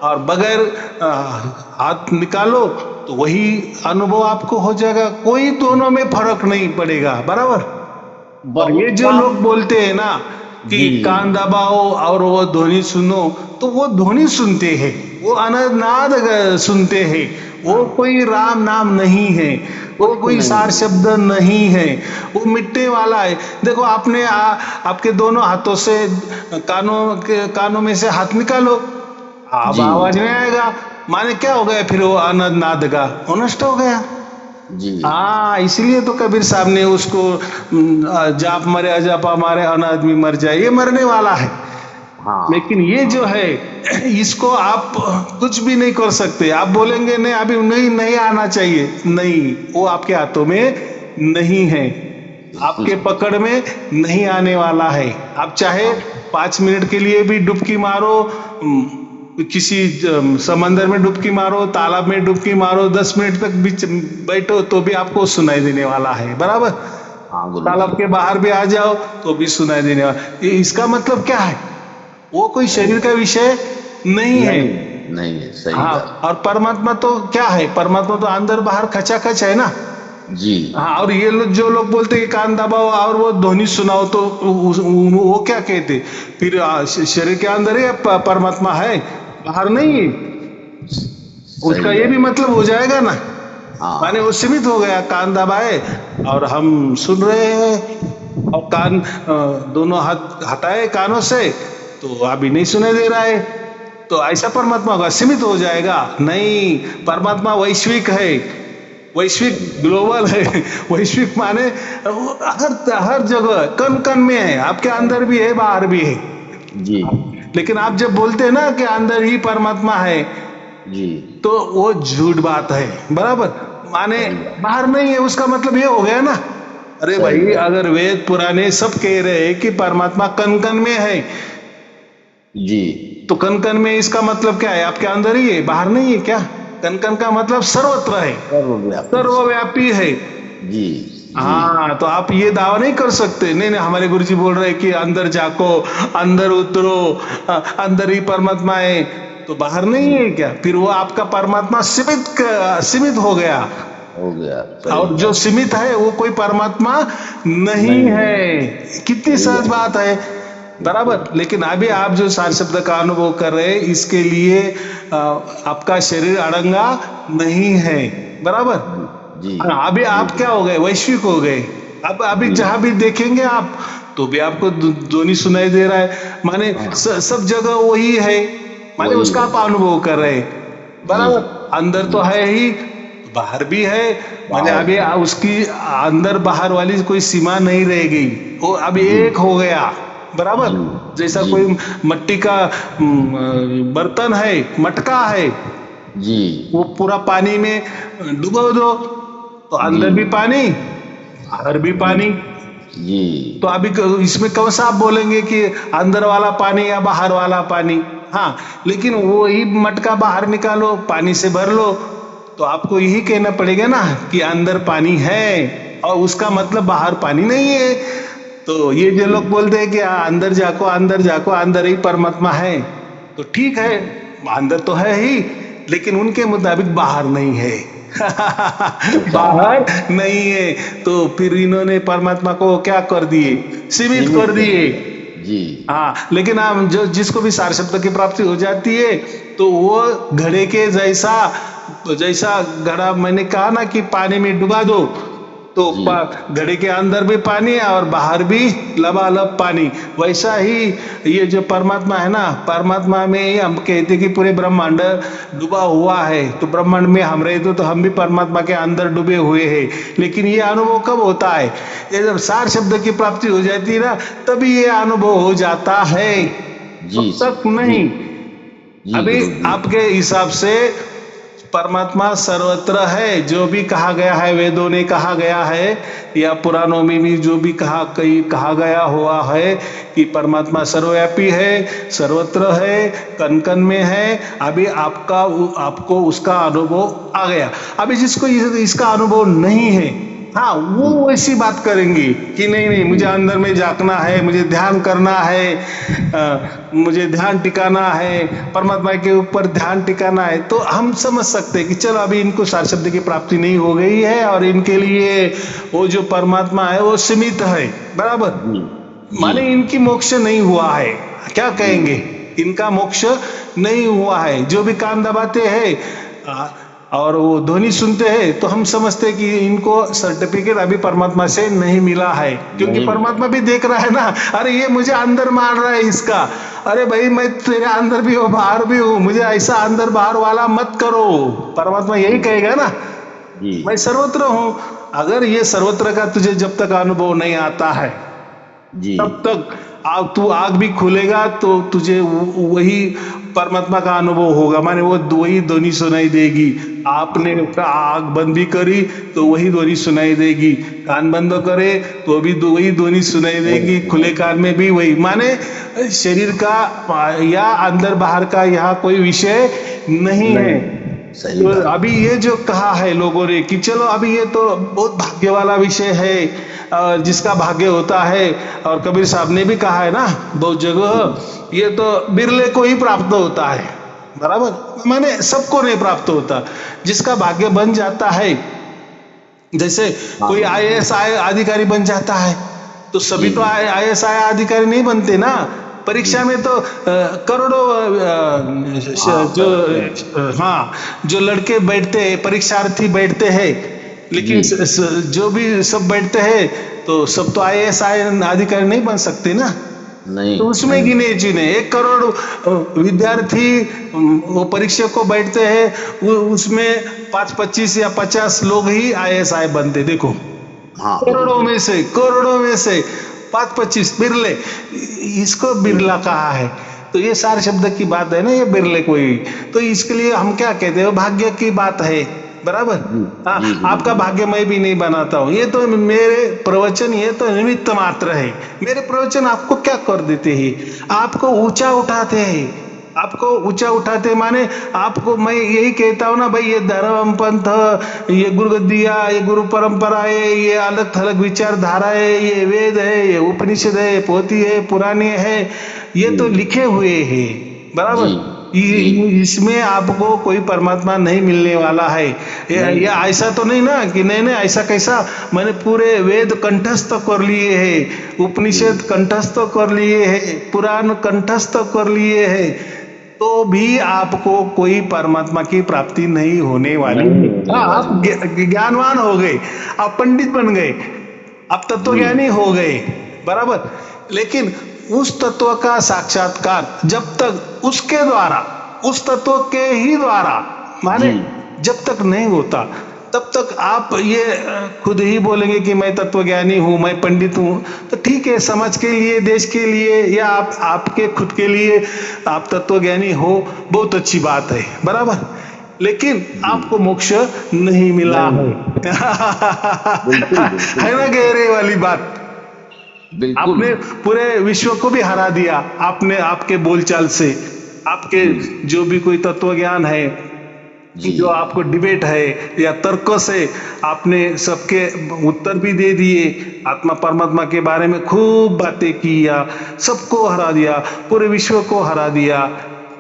और बगैर हाथ निकालो तो वही अनुभव आपको हो जाएगा, कोई दोनों में फर्क नहीं पड़ेगा, बराबर। और ये जो लोग बोलते हैं ना कि कान दबाओ और वो ध्वनि सुनो, तो वो ध्वनि सुनते हैं, वो अननाद सुनते हैं, वो कोई राम नाम नहीं है, वो कोई सार शब्द नहीं है, वो मिटने वाला है। देखो आपने आपके दोनों हाथों से कानों में से हाथ निकालो, अब आवाज नहीं आएगा, माने क्या हो गया, फिर वो अननाद का वो नष्ट हो गया जी। हाँ, इसलिए तो कबीर साहब ने उसको जाप मरे अजापा मारे अन आदमी मर जाए, ये मरने वाला है। हाँ। लेकिन ये जो है इसको आप कुछ भी नहीं कर सकते। आप बोलेंगे नहीं अभी नहीं आना चाहिए, नहीं, वो आपके हाथों में नहीं है, आपके पकड़ में नहीं आने वाला है। आप चाहे 5 मिनट के लिए भी डुबकी मारो, किसी समंदर में डुबकी मारो, तालाब में डुबकी मारो, 10 मिनट तक बीच बैठो तो भी आपको सुनाई देने वाला है, बराबर। तालाब के बाहर भी आ जाओ तो भी सुनाई देने वाला। इसका मतलब क्या है, वो कोई शरीर का विषय नहीं है, नहीं है, सही। हाँ, और परमात्मा तो क्या है, परमात्मा तो अंदर बाहर खचाखच है ना जी। हाँ, और ये जो लोग बोलते हैं कि कान दबाओ और वो ध्वनि सुनाओ, तो वो क्या कहते, फिर शरीर के अंदर ही परमात्मा है, बाहर नहीं है, उसका ये भी मतलब हो जाएगा ना। माने वो सीमित हो गया, कान दबाए और हम सुन रहे हैं, और कान दोनों हाथ हटाए कानों से तो अभी नहीं सुनाई दे रहा है, तो ऐसा परमात्मा होगा, सीमित हो जाएगा। नहीं, परमात्मा वैश्विक है, वैश्विक ग्लोबल है। वैश्विक माने हर जगह कण कण में है, आपके अंदर भी है बाहर भी है जी। लेकिन आप जब बोलते हैं ना कि अंदर ही परमात्मा है जी, तो वो झूठ बात है, बराबर। माने बाहर नहीं है, उसका मतलब ये हो गया ना, अरे भाई अगर वेद पुराने सब कह रहे हैं कि परमात्मा कण कण में है जी, तो कण कण में इसका मतलब क्या है, आपके अंदर ही है, बाहर नहीं है क्या। कण कण का मतलब सर्वत्र है, सर्वव्यापी है जी। हाँ, तो आप ये दावा नहीं कर सकते, नहीं हमारे गुरुजी बोल रहे हैं कि अंदर जाको, अंदर उतरो, अंदर ही परमात्मा है, तो बाहर नहीं है क्या। फिर वो आपका परमात्मा सीमित हो गया। और जो सीमित है वो कोई परमात्मा नहीं है। कितनी सहज बात है, बराबर। लेकिन अभी आप जो सार शब्द का अनुभव कर रहे हैं, इसके लिए आपका शरीर अड़ंगा नहीं है, बराबर जी। अभी आप क्या हो गए, वैश्विक हो गए। अब अभी जहां भी देखेंगे आप तो भी आपको ध्वनि सुनाई दे रहा है, माने सब जगह वही है, माने उसका आप अनुभव कर रहे हैं, बराबर। अंदर तो है ही, बाहर भी है, माने अभी उसकी अंदर बाहर वाली कोई सीमा नहीं रह गई, वो अभी एक हो गया, बराबर। जैसा कोई मट्टी का बर्तन है, मटका है जी, वो पूरा पानी में डुबो दो तो अंदर भी पानी बाहर भी पानी जी। तो अभी इसमें कौन सा आप बोलेंगे कि अंदर वाला पानी या बाहर वाला पानी। हाँ, लेकिन वो ही मटका बाहर निकालो, पानी से भर लो, तो आपको यही कहना पड़ेगा ना कि अंदर पानी है, और उसका मतलब बाहर पानी नहीं है। तो ये जो लोग बोलते हैं कि अंदर जाको, अंदर जाको, अंदर ही परमात्मा है, तो ठीक है, अंदर तो है ही, लेकिन उनके मुताबिक बाहर नहीं है। बाहर नहीं है, तो फिर इन्होंने परमात्मा को क्या कर दिए, सीमित कर दिए जी। हाँ, लेकिन हम जो जिसको भी सार शब्द की प्राप्ति हो जाती है, तो वो घड़े के जैसा घड़ा, मैंने कहा ना कि पानी में डुबा दो तो घड़े के अंदर भी पानी है और बाहर भी लबालब पानी, वैसा ही ये जो परमात्मा है ना, परमात्मा में ही हम कहते कि पूरे ब्रह्मांड डूबा हुआ है, तो ब्रह्मांड में हम रहते तो हम भी परमात्मा के अंदर डूबे हुए हैं। लेकिन ये अनुभव कब होता है, ये जब सार शब्द की प्राप्ति हो जाती है ना, तभी ये अनुभव हो जाता है, तब तक नहीं। अभी आपके हिसाब से परमात्मा सर्वत्र है, जो भी कहा गया है, वेदों ने कहा गया है या पुराणों में भी जो भी कहा गया हुआ है कि परमात्मा सर्वव्यापी है, सर्वत्र है, कण कण में है। अभी आपको उसका अनुभव आ गया। अभी जिसको इसका अनुभव नहीं है, हाँ वो वैसी बात करेंगी कि नहीं नहीं मुझे अंदर में झांकना है, मुझे ध्यान करना है, मुझे ध्यान टिकाना है, परमात्मा के ऊपर ध्यान टिकाना है। तो हम समझ सकते हैं कि चलो अभी इनको सार शब्द की प्राप्ति नहीं हो गई है और इनके लिए वो जो परमात्मा है वो सीमित है, बराबर। माने इनकी मोक्ष नहीं हुआ है, क्या कहेंगे, इनका मोक्ष नहीं हुआ है। जो भी कान दबाते हैं और वो ध्वनि सुनते हैं तो हम समझते हैं कि इनको सर्टिफिकेट अभी परमात्मा से नहीं मिला है, क्योंकि परमात्मा भी देख रहा है ना, अरे ये मुझे अंदर मार रहा है इसका, अरे भाई मैं तेरे अंदर भी हूँ बाहर भी हूँ, मुझे ऐसा अंदर बाहर वाला मत करो। परमात्मा यही कहेगा ना, मैं सर्वत्र हूँ। अगर ये सर्वत्र का तुझे जब तक अनुभव नहीं आता है तब तक तू आग भी खुलेगा तो तुझे वही परमात्मा का अनुभव होगा, माने वो वही ध्वनि सुनाई देगी। आपने आग बंद भी करी तो वही ध्वनि सुनाई देगी, कान बंद करे तो भी वही ध्वनि सुनाई देगी, खुले कान में भी वही। माने शरीर का या अंदर बाहर का यहाँ कोई विषय नहीं है। तो अभी ये जो कहा है लोगों ने कि चलो अभी ये तो बहुत भाग्य वाला विषय है, जिसका भाग्य होता है, और कबीर साहब ने भी कहा है ना बहुत जगह, ये तो बिरले को ही प्राप्त होता है, बराबर। माने सबको नहीं प्राप्त होता, जिसका भाग्य बन जाता है। जैसे कोई IAS अधिकारी बन जाता है तो सभी तो IAS अधिकारी नहीं बनते ना। परीक्षा में तो करोड़ों जो लड़के बैठते हैं, परीक्षार्थी बैठते हैं, लेकिन जो भी सब बैठते हैं तो सब तो IAS अधिकारी नहीं बन सकते ना, नहीं। तो उसमें गिने चुने 1 करोड़ विद्यार्थी वो परीक्षा को बैठते हैं, उसमें 25 या 50 लोग ही IAS बनते। देखो करोड़ों में से 5-25 बिरले, इसको बिरला कहा है। तो ये सार शब्द की बात है ना, ये बिरले कोई, तो इसके लिए हम क्या कहते हैं, भाग्य की बात है, बराबर। आपका भाग्य मैं भी नहीं बनाता हूँ, ये तो मेरे प्रवचन, ये तो निमित्त मात्र है। मेरे प्रवचन आपको क्या कर देते हैं, आपको ऊंचा उठाते हैं, आपको ऊंचा उठाते माने आपको मैं यही कहता हूँ ना भाई, ये धर्म पंथ, ये गुरुगद्दिया, ये गुरु परंपरा है, ये अलग थलग विचारधारा है, ये वेद है, ये उपनिषद है, पोथी है, पुराने है, ये तो लिखे हुए हैं, बराबर। इसमें आपको कोई परमात्मा नहीं मिलने वाला है। ये ऐसा तो नहीं ना कि नहीं ऐसा कैसा, मैंने पूरे वेद कंठस्थ कर लिए हैं, उपनिषद कंठस्थ कर लिए हैं, पुराण कंठस्थ कर लिए हैं, तो भी आपको कोई परमात्मा की प्राप्ति नहीं होने वाली है। आप ज्ञानवान हो गए, आप पंडित बन गए, आप तत्वज्ञानी हो गए, बराबर। लेकिन उस तत्व का साक्षात्कार जब तक उसके द्वारा, उस तत्व के ही द्वारा, माने जब तक नहीं होता तब तक आप ये खुद ही बोलेंगे कि मैं तत्वज्ञानी हूं, मैं पंडित हूं, तो ठीक है, समाज के लिए, देश के लिए, या आपके खुद के लिए आप तत्वज्ञानी हो, बहुत अच्छी बात है, बराबर। लेकिन आपको मोक्ष नहीं मिला है। है ना गहरे वाली बात। आपने पूरे विश्व को भी हरा दिया, आपने आपके बोलचाल से, आपके जो भी कोई तत्व ज्ञान है, जो आपको डिबेट है या तर्क से आपने सबके उत्तर भी दे दिए, आत्मा परमात्मा के बारे में खूब बातें किया, सबको हरा दिया, पूरे विश्व को हरा दिया,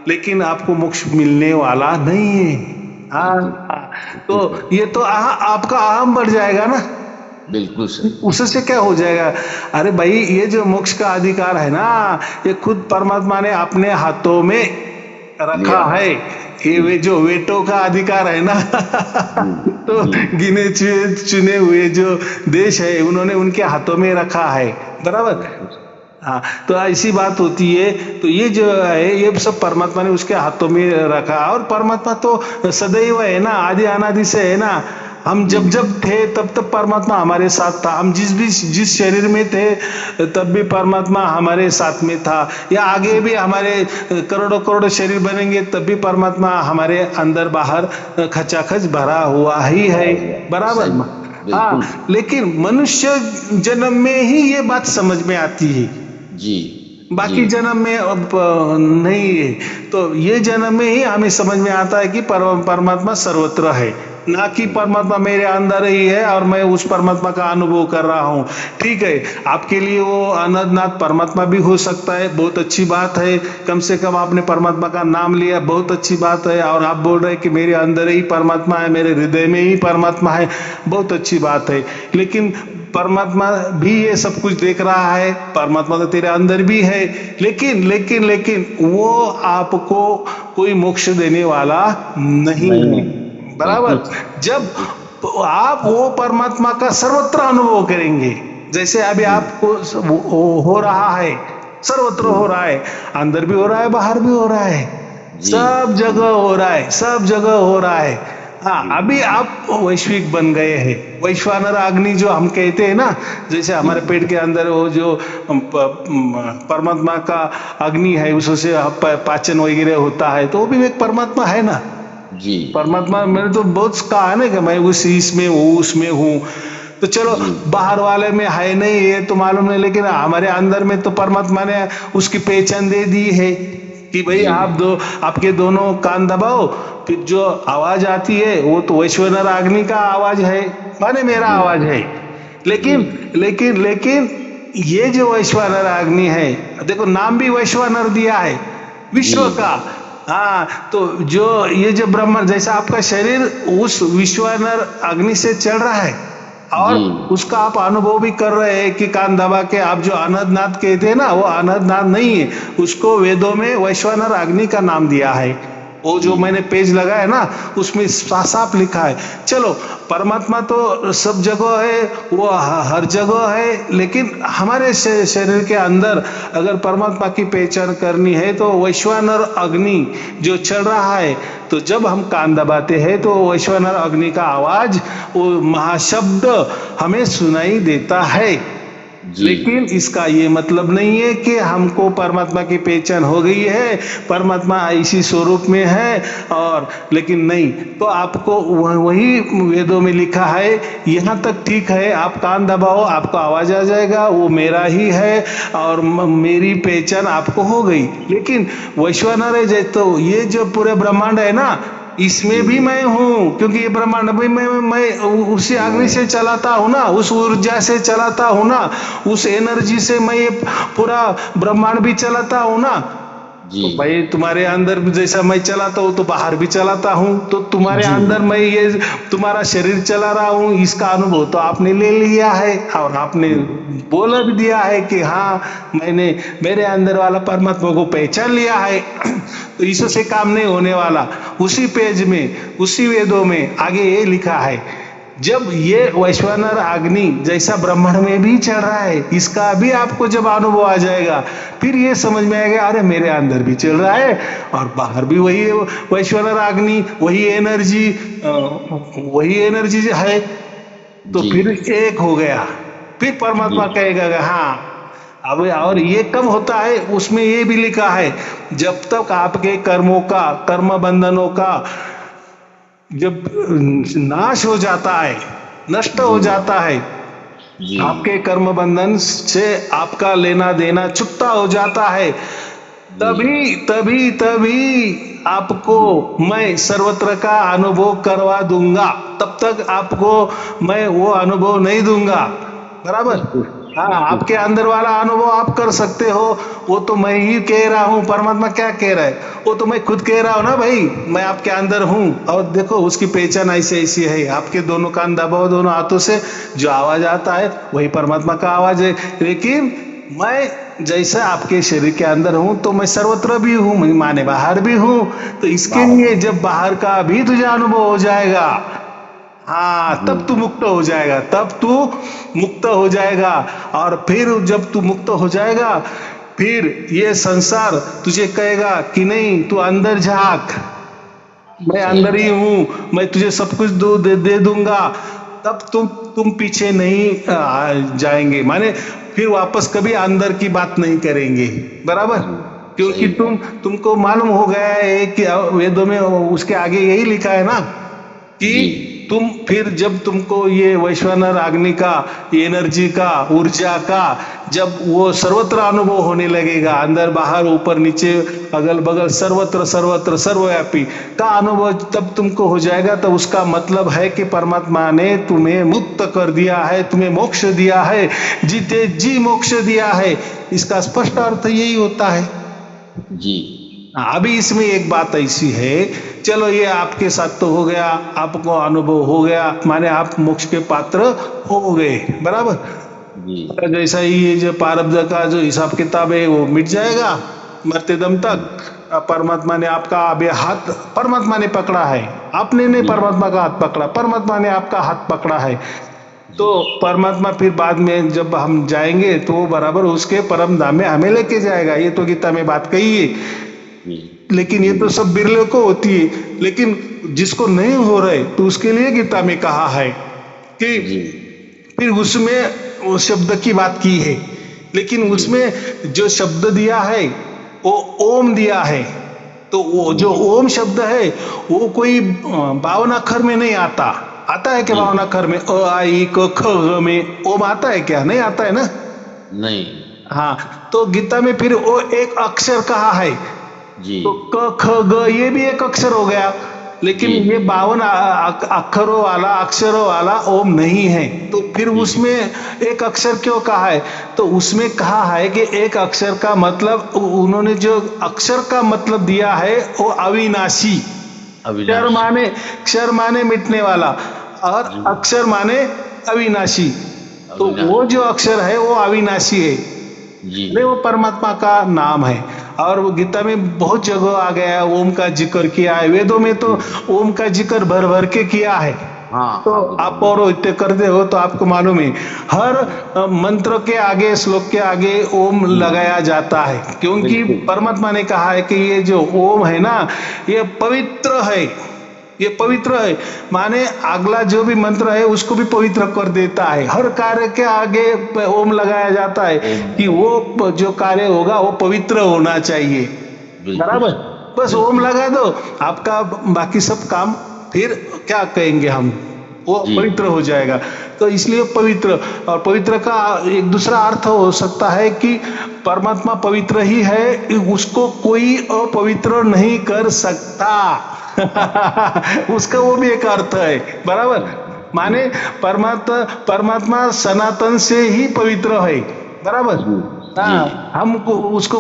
लेकिन आपको मोक्ष मिलने वाला नहीं है। तो ये तो आपका अहम बढ़ जाएगा ना, बिल्कुल सही। उससे क्या हो जाएगा, अरे भाई ये जो मोक्ष का अधिकार है ना, ये खुद परमात्मा ने अपने हाथों में रखा है। ये जो वेटो का अधिकार है ना, तो गिने चुने हुए जो देश है उन्होंने उनके हाथों में रखा है, बराबर। हाँ, तो ऐसी बात होती है। तो ये जो है ये सब परमात्मा ने उसके हाथों में रखा, और परमात्मा तो सदैव है ना, आदि अनादि से है ना। हम जब थे तब परमात्मा हमारे साथ था, हम जिस शरीर में थे तब भी परमात्मा हमारे साथ में था, या आगे भी हमारे करोड़ों शरीर बनेंगे तब भी परमात्मा हमारे अंदर बाहर खचाखच भरा हुआ ही है, बराबर। हाँ, लेकिन मनुष्य जन्म में ही ये बात समझ में आती है जी, बाकी जन्म में अब नहीं है। तो ये जन्म में ही हमें समझ में आता है कि परमात्मा सर्वत्र है। ना कि परमात्मा मेरे अंदर ही है और मैं उस परमात्मा का अनुभव कर रहा हूँ। ठीक है, आपके लिए वो अनंतनाथ परमात्मा भी हो सकता है, बहुत अच्छी बात है। कम से कम आपने परमात्मा का नाम लिया, बहुत अच्छी बात है। और आप बोल रहे हैं कि मेरे अंदर ही परमात्मा है, मेरे हृदय में ही परमात्मा है, बहुत अच्छी बात है। लेकिन परमात्मा भी ये सब कुछ देख रहा है, परमात्मा तो तेरे अंदर भी है, लेकिन लेकिन लेकिन वो आपको कोई मोक्ष देने वाला नहीं है, बराबर। जब आप वो परमात्मा का सर्वत्र अनुभव करेंगे, जैसे अभी आपको हो रहा है, सर्वत्र हो रहा है, अंदर भी हो रहा है, बाहर भी हो रहा है, सब जगह हो रहा है, सब जगह हो रहा है। हाँ, अभी आप वैश्विक बन गए हैं। वैश्वानर अग्नि जो हम कहते हैं ना, जैसे हमारे पेट के अंदर वो जो परमात्मा का अग्नि है, उससे पाचन वगैरह होता है, तो वो भी एक परमात्मा है ना जी। परमात्मा। मैंने तो बहुत कहा है ना कि मैं उस इसमें हूँ, उसमें हूँ। तो चलो बाहर वाले में है नहीं, ये तो मालूम नहीं, लेकिन हमारे अंदर में तो परमात्मा ने उसकी पहचान दे दी है कि भाई आपके दोनों कान दबाओ, फिर जो आवाज आती है वो तो वैश्वानर अग्नि का आवाज है, माने मेरा आवाज है। लेकिन लेकिन लेकिन ये जो वैश्वानर अग्नि है, देखो नाम भी वैश्वानर दिया है, विश्व का। हाँ, तो जो ये जो ब्रह्मांड, जैसा आपका शरीर उस विश्वानर अग्नि से चल रहा है और उसका आप अनुभव भी कर रहे हैं कि कान दबा के आप जो अनंतनाथ कहते हैं ना, वो अनंतनाथ नहीं है, उसको वेदों में वैश्वानर अग्नि का नाम दिया है। वो जो मैंने पेज लगाया ना, उसमें साफ लिखा है। चलो, परमात्मा तो सब जगह है, वो हर जगह है, लेकिन हमारे शरीर के अंदर अगर परमात्मा की पहचान करनी है तो वैश्वानर अग्नि जो चल रहा है, तो जब हम कान दबाते हैं तो वैश्वानर अग्नि का आवाज, वो महाशब्द हमें सुनाई देता है। लेकिन इसका ये मतलब नहीं है कि हमको परमात्मा की पहचान हो गई है, परमात्मा इसी स्वरूप में है, और लेकिन नहीं, तो आपको वही वेदों में लिखा है, यहाँ तक ठीक है, आप कान दबाओ, आपको आवाज आ जाएगा, वो मेरा ही है और मेरी पहचान आपको हो गई। लेकिन वैश्वानर है, तो ये जो पूरे ब्रह्मांड है ना, इसमें भी मैं हूँ, क्योंकि ये ब्रह्मांड भी मैं उसी अग्नि से चलाता हूँ ना, उस ऊर्जा से चलाता हूँ ना, उस एनर्जी से मैं ये पूरा ब्रह्मांड भी चलाता हूँ ना। तो भाई तुम्हारे अंदर जैसा मैं चलाता हूँ तो बाहर भी चलाता हूँ, तो तुम्हारे अंदर मैं ये तुम्हारा शरीर चला रहा हूँ, इसका अनुभव तो आपने ले लिया है और आपने बोल भी दिया है कि हाँ, मैंने मेरे अंदर वाला परमात्मा को पहचान लिया है। तो इससे काम नहीं होने वाला। उसी पेज में, उसी वेदों में आगे ये लिखा है, जब ये वैश्वानर अग्नि जैसा ब्रह्मांड में भी चल रहा है, इसका भी आपको जब अनुभव आ जाएगा, फिर ये समझ में आएगा, अरे मेरे अंदर भी चल रहा है और बाहर भी वही वैश्वानर अग्नि, वही एनर्जी है, तो फिर एक हो गया। फिर परमात्मा कहेगा हाँ। अब और ये कब होता है, उसमें ये भी लिखा है, जब तक आपके कर्मों का, कर्म बंधनों का जब नाश हो जाता है, नष्ट हो जाता है, आपके कर्म बंधन से आपका लेना देना छुट्टा हो जाता है, तभी तभी तभी आपको मैं सर्वत्र का अनुभव करवा दूंगा। तब तक आपको मैं वो अनुभव नहीं दूंगा, बराबर। हाँ, आपके अंदर वाला अनुभव आप कर सकते हो, वो तो मैं ही कह रहा हूँ। परमात्मा क्या कह रहा है, वो तो मैं खुद कह रहा हूँ ना भाई, मैं आपके अंदर हूँ और देखो उसकी पहचान ऐसी ऐसी है। आपके दोनों कान दबाओ, दोनों हाथों से जो आवाज आता है वही परमात्मा का आवाज है। लेकिन मैं जैसा आपके शरीर के अंदर हूं, तो मैं सर्वत्र भी हूं, माने बाहर भी हूं। तो इसके लिए जब बाहर का भी तुझे अनुभव हो जाएगा, हाँ, तब तू मुक्त हो जाएगा, तब तू मुक्त हो जाएगा। और फिर जब तू मुक्त हो जाएगा, फिर ये संसार तुझे कहेगा कि नहीं, तू अंदर झांक, मैं अंदर ही हूं, मैं तुझे सब कुछ दे दूंगा। तब तुम पीछे नहीं जाएंगे, माने फिर वापस कभी अंदर की बात नहीं करेंगे, बराबर। क्योंकि तुमको मालूम हो गया है कि वेदों में उसके आगे यही लिखा है ना कि तुम फिर जब तुमको ये वैश्वानर अग्नि का, एनर्जी का, ऊर्जा का जब वो सर्वत्र अनुभव होने लगेगा, अंदर बाहर ऊपर नीचे अगल बगल सर्वत्र सर्वत्र सर्वव्यापी का अनुभव तब तुमको हो जाएगा, तो उसका मतलब है कि परमात्मा ने तुम्हें मुक्त कर दिया है, तुम्हें मोक्ष दिया है, जीते जी मोक्ष दिया है। इसका स्पष्ट अर्थ यही होता है जी। अभी इसमें एक बात ऐसी है, चलो ये आपके साथ तो हो गया, आपको अनुभव हो गया, माने आप मोक्ष के पात्र हो गए, बराबर जी। जैसा ही ये जो प्रारब्ध का जो हिसाब किताब है वो मिट जाएगा मरते दम तक। परमात्मा ने आपका अभी हाथ, परमात्मा ने पकड़ा है, आपने नहीं परमात्मा का हाथ पकड़ा, परमात्मा ने आपका हाथ पकड़ा है। तो परमात्मा फिर बाद में जब हम जाएंगे तो वो बराबर उसके परम धाम में हमें लेके जाएगा। ये तो गीता में बात कही है, लेकिन ये तो सब बिरले को होती है, लेकिन जिसको नहीं हो रहे तो उसके लिए गीता में कहा है कि फिर उसमें वो शब्द की बात की है, लेकिन उसमें जो शब्द दिया है वो ओम दिया है। तो वो जो ओम शब्द है वो कोई 52 अक्षर में नहीं आता, आता है क्या 52 अक्षर में? अ आ इ क ख ग में ओम आता है क्या? नहीं आता है ना। नहीं। हाँ, तो गीता में फिर वो एक अक्षर कहा है जी। तो क ख ग ये भी एक अक्षर हो गया, लेकिन ये 52 अक्षरों वाला ओम नहीं है। तो फिर उसमें एक अक्षर क्यों कहा है? तो उसमें कहा है कि एक अक्षर का मतलब, उन्होंने जो अक्षर का मतलब दिया है वो अविनाशी, क्षर माने मिटने वाला और अक्षर माने अविनाशी। तो वो जो अक्षर है वो अविनाशी है जी। वो परमात्मा का नाम है। और वो गीता में बहुत जगह आ गया है, ओम का जिक्र किया है, वेदों में तो ओम का जिक्र भर भर के किया है। हाँ, तो आप और इतने करते हो तो आपको मालूम है, हर मंत्र के आगे, श्लोक के आगे ओम लगाया जाता है, क्योंकि परमात्मा ने कहा है कि ये जो ओम है ना ये पवित्र है, ये पवित्र है, माने अगला जो भी मंत्र है उसको भी पवित्र कर देता है। हर कार्य के आगे ओम लगाया जाता है कि वो जो कार्य होगा वो पवित्र होना चाहिए, बराबर। बस ओम लगा दो, आपका बाकी सब काम फिर क्या कहेंगे हम, वो पवित्र हो जाएगा। तो इसलिए पवित्र, और पवित्र का एक दूसरा अर्थ हो सकता है कि परमात्मा पवित्र ही है, उसको कोई अपवित्र नहीं कर सकता। उसका वो भी एक अर्थ है, बराबर। माने परमात्मा सनातन से ही पवित्र है, बराबर। हाँ, हमको उसको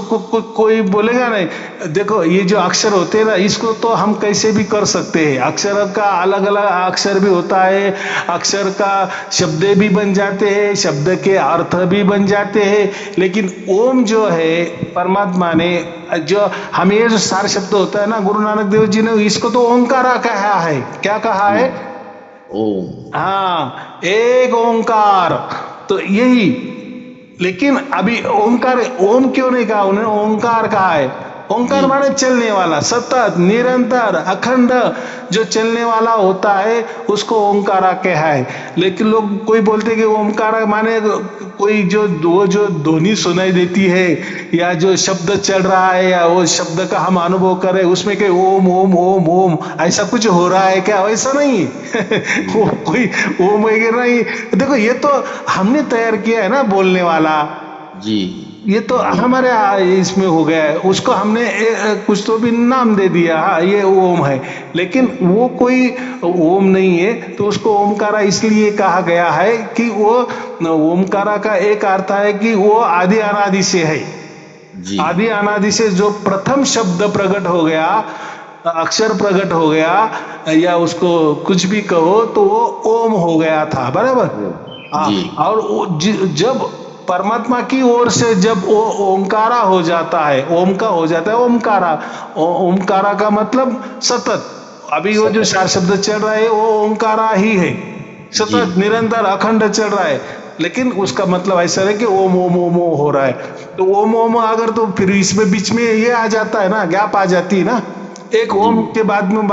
कोई बोलेगा नहीं। देखो ये जो अक्षर होते हैं ना, इसको तो हम कैसे भी कर सकते हैं, अक्षर का अलग अलग अक्षर भी होता है, अक्षर का शब्द भी बन जाते हैं, शब्द के अर्थ भी बन जाते हैं, लेकिन ओम जो है परमात्मा ने जो हमें जो सार शब्द होता है ना, गुरु नानक देव जी ने इसको तो ओंकारा कहा है। क्या कहा है? ओम। हाँ, एक ओंकार, तो यही। लेकिन अभी ओंकार, ओम क्यों नहीं कहा उन्होंने? ओंकार कहा है। ओंकार माने चलने वाला, सतत, निरंतर, अखंड जो चलने वाला होता है उसको ओंकारा कहा है। लेकिन लोग कोई बोलते कि ओंकारा माने कोई जो ध्वनि सुनाई देती है या जो शब्द चल रहा है या वो शब्द का हम अनुभव कर रहे हैं उसमें के ओम ओम ओम ओम ऐसा कुछ हो रहा है क्या? वैसा नहीं है। वो कोई ओम वगैरह नहीं। देखो ये तो हमने तैयार किया है ना बोलने वाला जी, ये तो हमारे इसमें हो गया है, उसको हमने कुछ तो भी नाम दे दिया, हाँ ये ओम है, लेकिन वो कोई ओम नहीं है। तो उसको ओमकारा इसलिए कहा गया है कि वो ओमकारा का एक अर्थ है कि वो आदि अनादि से है। आदि अनादि से जो प्रथम शब्द प्रकट हो गया, अक्षर प्रकट हो गया, या उसको कुछ भी कहो तो वो ओम हो गया था, बराबर। और जब परमात्मा की ओर से जब वो ओंकारा हो जाता है, ओम का हो जाता है ओमकारा। ओमकारा का मतलब सतत। अभी वो जो चार शब्द चल रहा है वो ओंकारा ही है, सतत निरंतर अखंड चल रहा है। लेकिन उसका मतलब ऐसा है कि ओम ओम ओम हो रहा है। तो ओम ओम अगर तो फिर इसमें बीच में ये आ जाता है ना, गैप आ जाती है ना, एक ओम के बाद में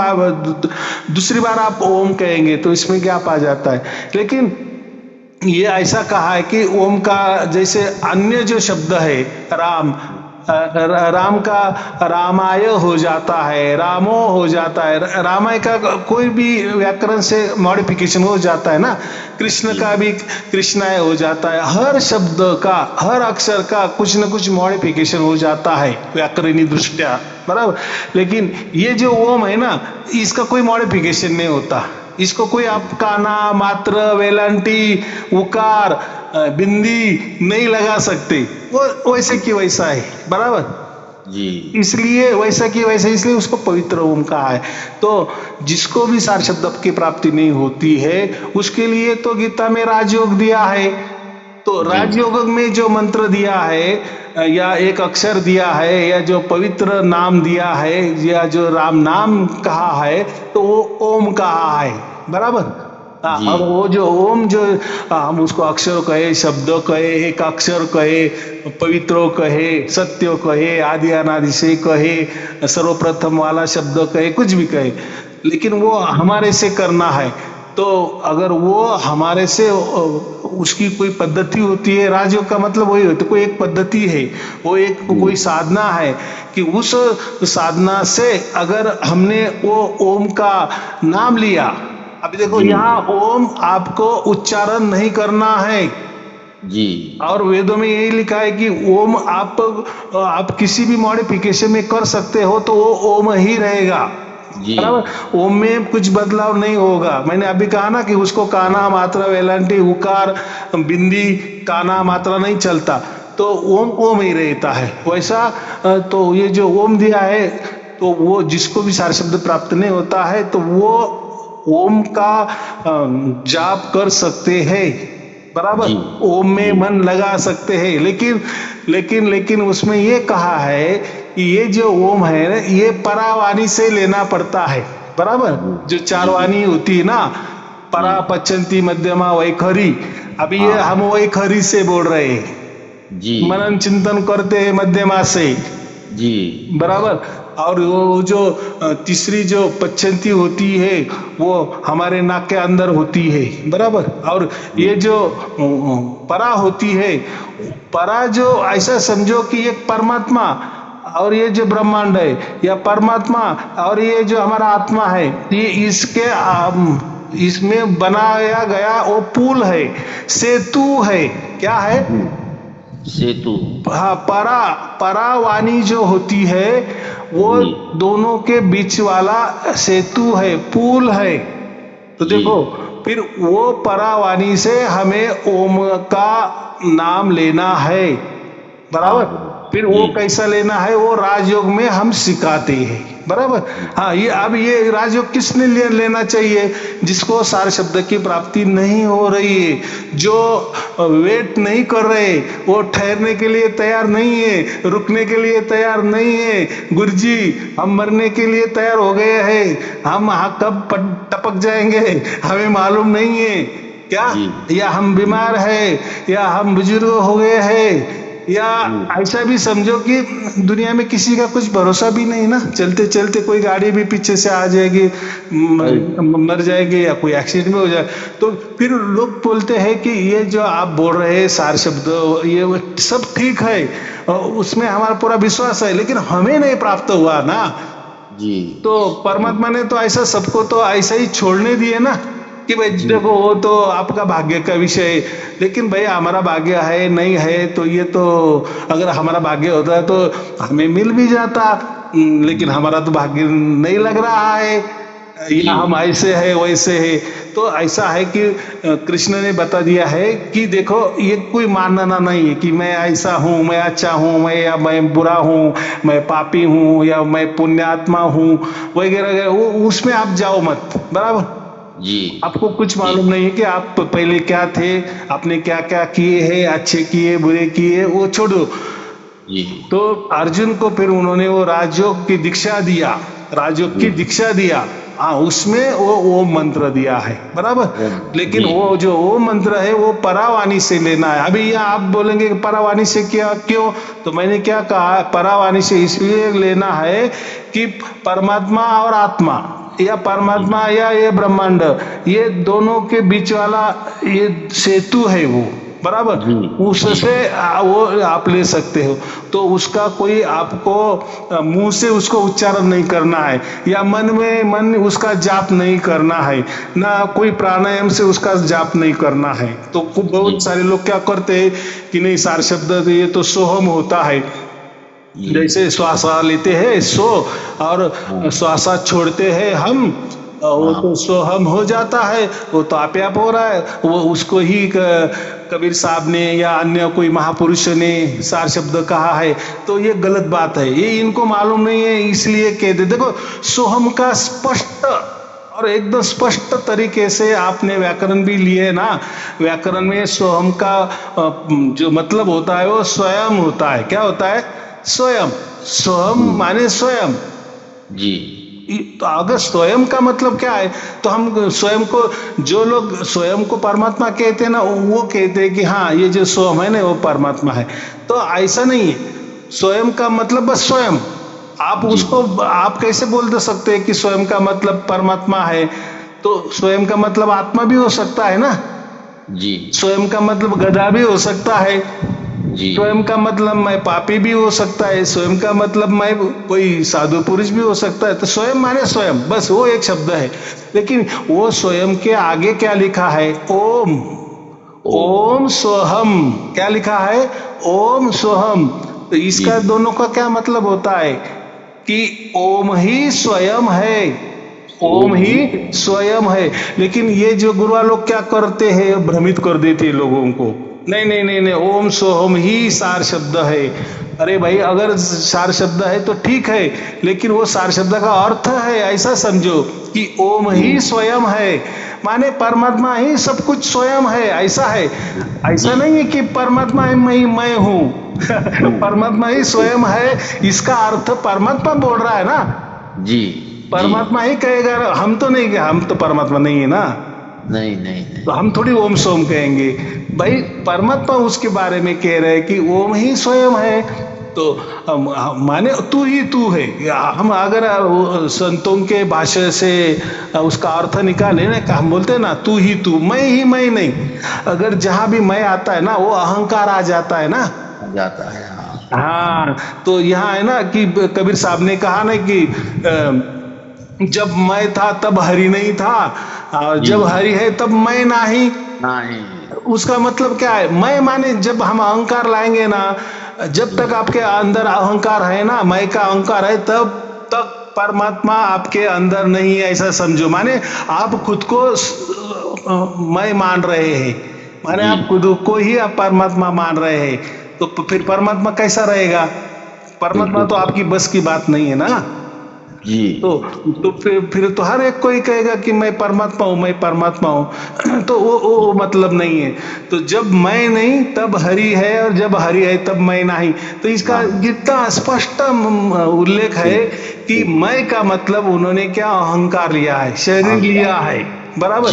दूसरी बार आप ओम कहेंगे तो इसमें गैप आ जाता है। लेकिन ये ऐसा कहा है कि ओम का जैसे अन्य जो शब्द है राम, राम का रामाय हो जाता है, रामो हो जाता है, रामाय का कोई भी व्याकरण से मॉडिफिकेशन हो जाता है ना, कृष्ण का भी कृष्णाय हो जाता है, हर शब्द का हर अक्षर का कुछ न कुछ मॉडिफिकेशन हो जाता है व्याकरणिक दृष्टया, बराबर। लेकिन ये जो ओम है ना, इसका कोई मॉडिफिकेशन नहीं होता, इसको कोई आप काना मात्र वेलांटी उकार बिंदी नहीं लगा सकते, वो वैसे की वैसा है, बराबर जी। इसलिए वैसा की वैसा, इसलिए उसको पवित्र ओम कहा है। तो जिसको भी सार शब्द की प्राप्ति नहीं होती है उसके लिए तो गीता में राजयोग दिया है, तो राजयोग में जो मंत्र दिया है या एक अक्षर दिया है या जो पवित्र नाम दिया है या जो राम नाम कहा है तो वो ओम कहा है, बराबर। अब वो जो ओम जो हम उसको अक्षर कहे, शब्द कहे, एक अक्षर कहे, पवित्रो कहे, सत्यो कहे, आदि अनादि से कहे, सर्वप्रथम वाला शब्द कहे, कुछ भी कहे, लेकिन वो हमारे से करना है। तो अगर वो हमारे से उसकी कोई पद्धति होती है, राजयोग का मतलब वही होता है, कोई एक पद्धति है, वो एक कोई साधना है कि उस साधना से अगर हमने वो ओम का नाम लिया, अभी देखो यहाँ ओम आपको उच्चारण नहीं करना है जी, और वेदों में यही लिखा है कि ओम आप किसी भी मॉडिफिकेशन में कर सकते हो तो वो ओम ही रहेगा, बराबर। ओम में कुछ बदलाव नहीं होगा। मैंने अभी कहा ना कि उसको काना मात्रा वेलांटी उकार बिंदी काना मात्रा नहीं चलता, तो ओम ओम ही रहता है। वैसा तो ये जो ओम दिया है तो वो जिसको भी सार शब्द प्राप्त नहीं होता है तो वो ओम का जाप कर सकते हैं, बराबर, ओम में मन लगा सकते हैं। लेकिन उसमें ये कहा है कि ये जो ओम है ना, ये परावाणी से लेना पड़ता है, बराबर। जो चार वाणी होती है ना, परा पच्चंती मध्यमा वैखरी, अभी ये हम वैखरी से बोल रहे हैं जी, मनन चिंतन करते हैं मध्यमा से जी, बराबर। और वो जो तीसरी जो पच्चंती होती है वो हमारे नाक के अंदर होती है, बराबर। और ये जो परा होती है, परा जो ऐसा समझो कि एक परमात्मा और ये जो ब्रह्मांड है या परमात्मा और ये जो हमारा आत्मा है, ये इसमें बनाया गया वो पुल है, सेतु है। क्या है? सेतु। हाँ, परावाणी जो होती है वो दोनों के बीच वाला सेतु है, पुल है। तो देखो फिर वो परावाणी से हमें ओम का नाम लेना है, बराबर। फिर वो कैसा लेना है वो राजयोग में हम सिखाते हैं, बराबर। हाँ, ये अब ये राजयोग किसने लेना चाहिए? जिसको सार शब्द की प्राप्ति नहीं हो रही है, जो वेट नहीं कर रहे, वो ठहरने के लिए तैयार नहीं है, रुकने के लिए तैयार नहीं है। गुरुजी हम मरने के लिए तैयार हो गए हैं, हम कब टपक जाएंगे हमें मालूम नहीं है क्या, या हम बीमार है, या हम बुजुर्ग हो गए हैं, या ऐसा भी समझो कि दुनिया में किसी का कुछ भरोसा भी नहीं ना, चलते चलते कोई गाड़ी भी पीछे से आ जाएगी, मर जाएगी, या कोई एक्सीडेंट में हो जाए। तो फिर लोग बोलते हैं कि ये जो आप बोल रहे हैं सार शब्द, ये सब ठीक है, उसमें हमारा पूरा विश्वास है, लेकिन हमें नहीं प्राप्त हुआ ना जी। तो परमात्मा ने तो ऐसा सबको तो ऐसा ही छोड़ने दिए ना कि भाई देखो वो तो आपका भाग्य का विषय है, लेकिन भाई हमारा भाग्य है नहीं है, तो ये तो अगर हमारा भाग्य होता तो हमें मिल भी जाता, लेकिन हमारा तो भाग्य नहीं लग रहा है, या हम ऐसे है वैसे है। तो ऐसा है कि कृष्ण ने बता दिया है कि देखो ये कोई मानना नहीं है कि मैं ऐसा हूँ, मैं अच्छा हूँ, मैं बुरा हूँ, मैं पापी हूँ, या मैं पुण्यात्मा हूँ वगैरह, वो उसमें आप जाओ मत, बराबर जी। आपको कुछ मालूम नहीं है कि आप पहले क्या थे, आपने क्या क्या किए हैं, अच्छे किए बुरे किए, वो छोड़ो जी। तो अर्जुन को फिर उन्होंने वो राजयोग की दीक्षा दिया, राजयोग की दीक्षा दिया, हाँ, उसमें वो मंत्र दिया है, बराबर। लेकिन वो जो वो मंत्र है वो परावाणी से लेना है। अभी यहाँ आप बोलेंगे कि परावाणी से क्या, क्यों? तो मैंने क्या कहा, परावाणी से इसलिए लेना है कि परमात्मा और आत्मा, या परमात्मा या ये ब्रह्मांड, ये दोनों के बीच वाला ये सेतु है वो, बराबर, उससे वो आप ले सकते हो। तो उसका कोई आपको मुंह से उसको उच्चारण नहीं करना है, या मन उसका जाप नहीं करना है, ना कोई प्राणायाम से उसका जाप नहीं करना है। तो बहुत सारे लोग क्या करते हैं कि नहीं, सार शब्द ये तो सोहम होता है, जैसे श्वास लेते हैं सो, और श्वास छोड़ते हैं हम, वो तो सोहम हो जाता है, वो तो आपे आप हो रहा है। वो उसको ही कबीर साहब ने या अन्य कोई महापुरुष ने सार शब्द कहा है, तो ये गलत बात है, ये इनको मालूम नहीं है, इसलिए कहते। देखो, सोहम का स्पष्ट और एकदम स्पष्ट तरीके से आपने व्याकरण भी लिए ना। व्याकरण में सोहम का जो मतलब होता है वो स्वयं होता है। क्या होता है? स्वयं। सोहम माने स्वयं जी। तो अगर स्वयं का मतलब क्या है, तो हम स्वयं को, जो लोग स्वयं को परमात्मा कहते हैं ना, वो कहते हैं कि हाँ ये जो स्वयं है ना वो परमात्मा है। तो ऐसा नहीं है, स्वयं का मतलब बस स्वयं। आप उसको आप कैसे बोल दे सकते हैं कि स्वयं का मतलब परमात्मा है? तो स्वयं का मतलब आत्मा भी हो सकता है ना जी। स्वयं का मतलब गधा भी हो सकता है जी। स्वयं का मतलब मैं पापी भी हो सकता है, स्वयं का मतलब मैं कोई साधु पुरुष भी हो सकता है। तो स्वयं माने स्वयं, बस वो एक शब्द है। लेकिन वो स्वयं के आगे क्या लिखा है? ओम। ओम सोहम। क्या लिखा है? ओम सोहम। तो इसका दोनों का क्या मतलब होता है कि ओम ही स्वयं है, ओम ही स्वयं है। लेकिन ये जो गुरुआ लोग क्या करते हैं, भ्रमित कर देते हैं लोगों को। नहीं नहीं नहीं नहीं, ओम सोहम ही सार शब्द है। अरे भाई, अगर सार शब्द है तो ठीक है, लेकिन वो सार शब्द का अर्थ है ऐसा समझो कि ओम ही स्वयं है, माने परमात्मा ही सब कुछ स्वयं है, ऐसा है। ऐसा नहीं है कि परमात्मा है मैं हूं परमात्मा ही स्वयं है, इसका अर्थ परमात्मा बोल रहा है ना जी। परमात्मा ही कहेगा, हम तो नहीं, हम तो परमात्मा नहीं है ना। नहीं नहीं नहीं। तो हम थोड़ी ओम सोम कहेंगे भाई, परमात्मा उसके बारे में कह रहे हैं कि ओम ही स्वयं है। तो माने तू ही तू है। हम अगर संतों के भाषा से उसका अर्थ निकाले ना, हम बोलते हैं ना तू ही तू, मैं ही मैं नहीं। अगर जहां भी मैं आता है ना, वो अहंकार आ जाता है ना, जाता है। हाँ, तो यहाँ है ना कि कबीर साहब ने कहा ना कि जब मैं था तब हरि नहीं था, और जब हरि है तब मैं नहीं। उसका मतलब क्या है? मैं माने जब हम अहंकार लाएंगे ना, जब तक आपके अंदर अहंकार है ना, मैं का अहंकार है, तब तक परमात्मा आपके अंदर नहीं है, ऐसा समझो। माने आप खुद को मैं मान रहे हैं, माने आप खुद को ही आप परमात्मा मान रहे हैं, तो फिर परमात्मा कैसा रहेगा? परमात्मा तो आपकी बस की बात नहीं है ना जी। तो फिर तो हर एक कोई कहेगा कि मैं परमात्मा हूं, मैं परमात्मा हूं तो वो मतलब नहीं है। तो जब मैं नहीं तब हरि है, और जब हरि है तब मैं नहीं। तो इसका जितना स्पष्ट उल्लेख है कि मैं का मतलब उन्होंने क्या अहंकार लिया है, शरीर लिया है, बराबर।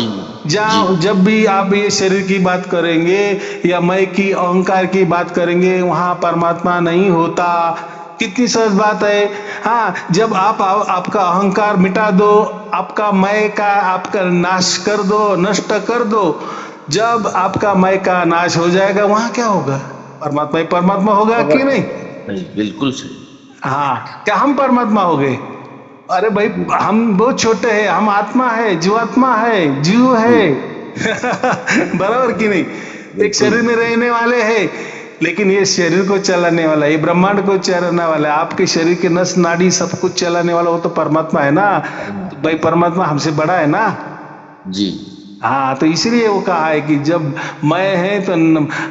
जहाँ जब भी आप ये शरीर की बात करेंगे या मैं की अहंकार की बात करेंगे, वहां परमात्मा नहीं होता। कितनी सहज बात है। हाँ, जब आप आपका अहंकार मिटा दो, आपका मैं का आपका नाश कर दो, नष्ट कर दो, जब आपका मैं का नाश हो जाएगा, वहां क्या होगा? परमात्मा ही परमात्मा होगा कि नहीं? बिल्कुल सही। हाँ, क्या हम परमात्मा हो गए? अरे भाई, हम बहुत छोटे हैं, हम आत्मा है, जीवात्मा है, जीव है बराबर कि नहीं? एक शरीर में रहने वाले हैं, लेकिन ये शरीर को चलाने वाला, ये ब्रह्मांड को चलाने वाला, आपके शरीर के नस नाड़ी सब कुछ चलाने वाला वो तो परमात्मा है ना। तो भाई परमात्मा हमसे बड़ा है ना जी। हाँ, तो इसलिए वो कहा है कि जब मैं है तो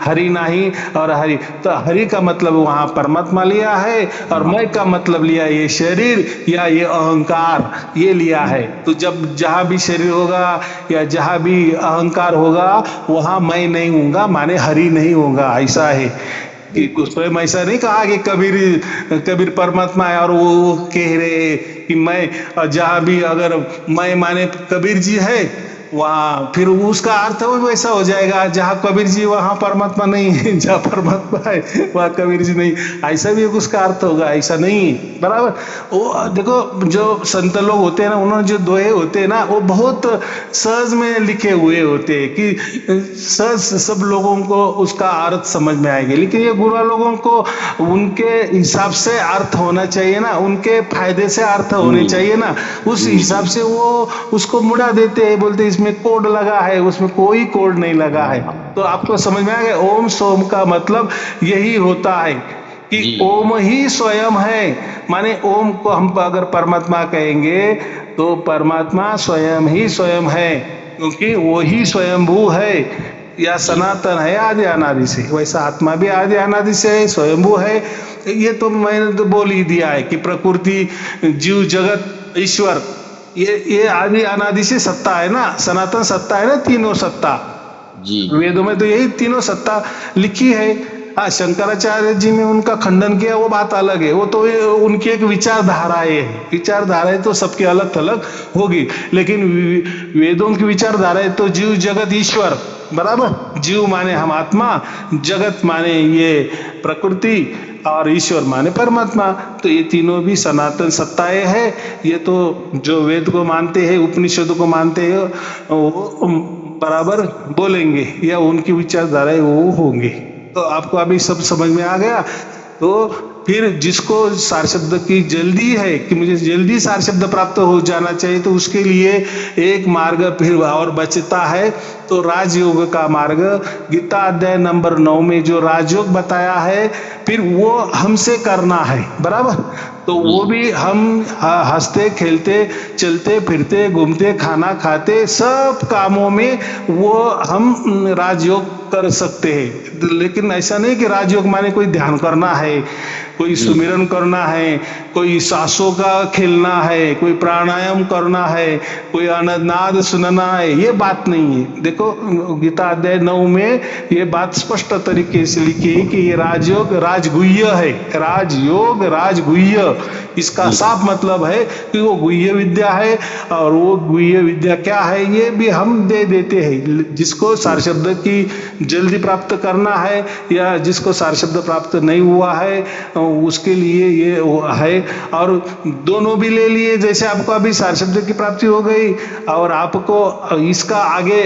हरि नहीं, और हरि तो हरि का मतलब वहां परमात्मा लिया है, और मैं का मतलब लिया ये शरीर या ये अहंकार, ये लिया है। तो जब जहां भी शरीर होगा या जहां भी अहंकार होगा, वहां मैं नहीं होगा, माने हरि नहीं होगा। ऐसा है कि स्वयं ऐसा नहीं कहा कि कबीर परमात्मा है और वो कह रहे कि मैं, जहां भी अगर मैं माने कबीर जी है वहाँ फिर उसका अर्थ वो वैसा हो जाएगा, जहाँ कबीर जी वहाँ परमात्मा नहीं है, जहाँ परमात्मा है वहाँ कबीर जी नहीं, ऐसा भी एक उसका अर्थ होगा, ऐसा नहीं है। बराबर। वो देखो जो संत लोग होते हैं ना, उन्होंने जो दोहे होते हैं ना, वो बहुत सहज में लिखे हुए होते हैं कि सहज सब लोगों को उसका अर्थ समझ में आएगा। लेकिन ये गुरु लोगों को उनके हिसाब से अर्थ होना चाहिए ना, उनके फायदे से अर्थ होने चाहिए ना, उस हिसाब से वो उसको मुड़ा देते हैं, बोलते इसमें कोड लगा है, उसमें कोई कोड नहीं लगा है। तो आपको समझ में आ गया, ओम सोम का मतलब यही होता है कि ओम ही स्वयं है। माने ओम को हम अगर परमात्मा कहेंगे तो परमात्मा स्वयं ही स्वयं है, क्योंकि वो ही स्वयंभू है या सनातन है आदि अनादि से। वैसा आत्मा भी आदि अनादि से है, स्वयंभू है। ये तो मैंने तो बोल ही दिया है कि प्रकृति, जीव जगत, ईश्वर, ये आदि अनादि से सत्ता है ना, सनातन सत्ता है ना, तीनों सत्ता जी। वेदों में तो यही तीनों सत्ता लिखी है। हाँ, शंकराचार्य जी ने उनका खंडन किया, वो बात अलग है, वो तो उनकी एक विचारधारा है। विचारधाराएं तो सबकी अलग अलग होगी, लेकिन वेदों की विचारधारा तो जीव जगत ईश्वर, बराबर। जीव माने हम आत्मा, जगत माने ये प्रकृति, और ईश्वर माने परमात्मा। तो ये तीनों भी सनातन सत्ताएं है। ये तो जो वेद को मानते हैं, उपनिषदों को मानते हैं, वो बराबर बोलेंगे, या उनकी विचारधाराएं वो होंगे। तो आपको अभी सब समझ में आ गया। तो फिर जिसको सार शब्द की जल्दी है कि मुझे जल्दी सार शब्द प्राप्त हो जाना चाहिए, तो उसके लिए एक मार्ग फिर और बचता है, तो राजयोग का मार्ग। गीता अध्याय नंबर 9 में जो राजयोग बताया है, फिर वो हमसे करना है, बराबर। तो वो भी हम हंसते खेलते चलते फिरते घूमते खाना खाते सब कामों में वो हम राजयोग कर सकते हैं। लेकिन ऐसा नहीं कि राजयोग माने कोई ध्यान करना है, कोई सुमिरन करना है, कोई सांसों का खेलना है, कोई प्राणायाम करना है, कोई नाद सुनना है, ये बात नहीं है। देखो गीता अध्याय 9 में ये बात स्पष्ट तरीके से लिखी है कि ये राजयोग राजगुह्य है। राजयोग राजगुह्य, इसका साफ मतलब है कि वो गुह्य विद्या है। और वो गुह्य विद्या क्या है, ये भी हम दे देते हैं। जिसको सार शब्द की जल्दी प्राप्त करना है, या जिसको सार शब्द प्राप्त नहीं हुआ है, उसके लिए ये है। और दोनों भी ले लिए, जैसे आपको अभी सार शब्द की प्राप्ति हो गई, और आपको इसका आगे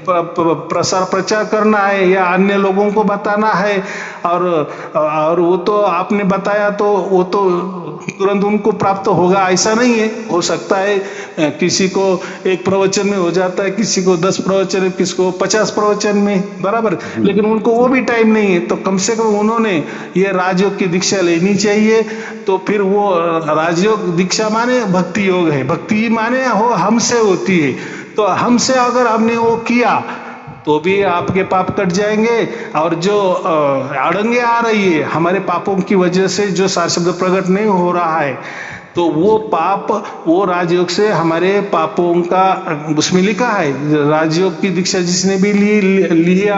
प्रसार प्रचार करना है या अन्य लोगों को बताना है, और वो तो आपने बताया तो वो तो तुरंत उनको प्राप्त होगा, ऐसा नहीं है। हो सकता है किसी को एक प्रवचन में हो जाता है, किसी को 10 प्रवचन, किसी को 50 प्रवचन में, बराबर। लेकिन उनको वो भी टाइम नहीं है, तो कम से कम उन्होंने ये राजयोग की दीक्षा लेनी चाहिए। तो फिर वो राजयोग दीक्षा माने भक्ति योग है, भक्ति माने हो हमसे होती है। तो हमसे अगर हमने वो किया तो भी आपके पाप कट जाएंगे। और जो अड़ंगे आ रही है हमारे पापों की वजह से, जो सार शब्द प्रकट नहीं हो रहा है, तो वो पाप, वो राजयोग से हमारे पापों का, उसमें लिखा है राजयोग की दीक्षा जिसने भी लिया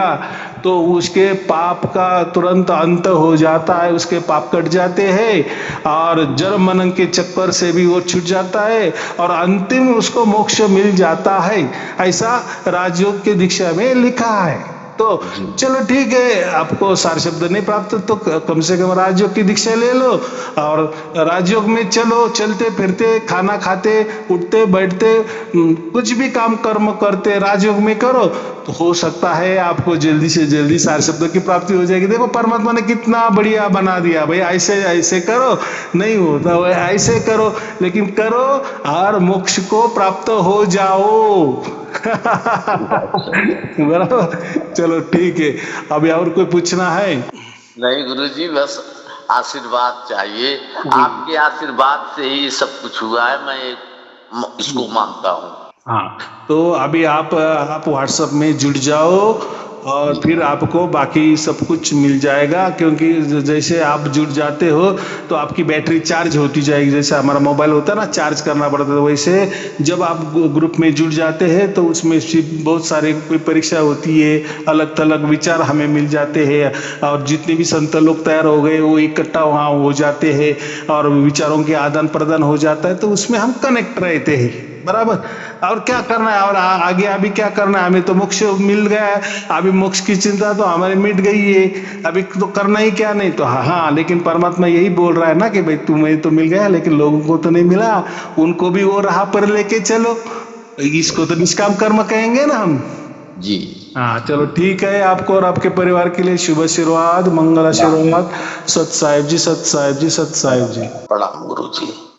तो उसके पाप का तुरंत अंत हो जाता है, उसके पाप कट जाते हैं, और जन्म मरण के चक्कर से भी वो छूट जाता है, और अंतिम उसको मोक्ष मिल जाता है। ऐसा राजयोग की दीक्षा में लिखा है। तो चलो ठीक है, आपको सार शब्द नहीं प्राप्त तो कम से कम राजयोग की दीक्षा ले लो, और राजयोग में चलो, चलते फिरते खाना खाते उठते बैठते कुछ भी काम कर्म करते राजयोग में करो, तो हो सकता है आपको जल्दी से जल्दी सार शब्द की प्राप्ति हो जाएगी। देखो परमात्मा ने कितना बढ़िया बना दिया, भाई ऐसे ऐसे करो, नहीं होता भाई ऐसे करो, लेकिन करो और मोक्ष को प्राप्त हो जाओ। बराबर। चलो ठीक है, अभी और कोई पूछना है? नहीं गुरुजी, बस आशीर्वाद चाहिए। आपके आशीर्वाद से ही सब कुछ हुआ है, मैं इसको मानता हूँ। हाँ, तो अभी आप व्हाट्सएप में जुड़ जाओ, और फिर आपको बाकी सब कुछ मिल जाएगा। क्योंकि जैसे आप जुड़ जाते हो तो आपकी बैटरी चार्ज होती जाएगी। जैसे हमारा मोबाइल होता है ना, चार्ज करना पड़ता है, वैसे जब आप ग्रुप में जुड़ जाते हैं तो उसमें बहुत सारे कोई परीक्षा होती है, अलग अलग विचार हमें मिल जाते हैं, और जितने भी संत लोग तैयार हो गए वो इकट्ठा वहाँ हो जाते हैं, और विचारों के आदान प्रदान हो जाता है, तो उसमें हम कनेक्ट रहते हैं। बराबर। और क्या करना है, और आगे अभी क्या करना है, हमें तो मोक्ष मिल गया है, अभी मोक्ष की चिंता तो हमारी मिट गई है, अभी तो करना ही क्या नहीं। तो हाँ, लेकिन परमात्मा यही बोल रहा है ना कि भाई तुम्हें तो मिल गया लेकिन लोगों को तो नहीं मिला, उनको भी वो राह पर लेके चलो। इसको तो निष्काम कर्म कहेंगे ना हम। जी। हाँ चलो ठीक है, आपको और आपके परिवार के लिए शुभ आशीर्वाद, मंगल आशीर्वाद। सत साहिब जी, सत साहिब जी, सत साहिब जी। प्रणाम गुरु जी।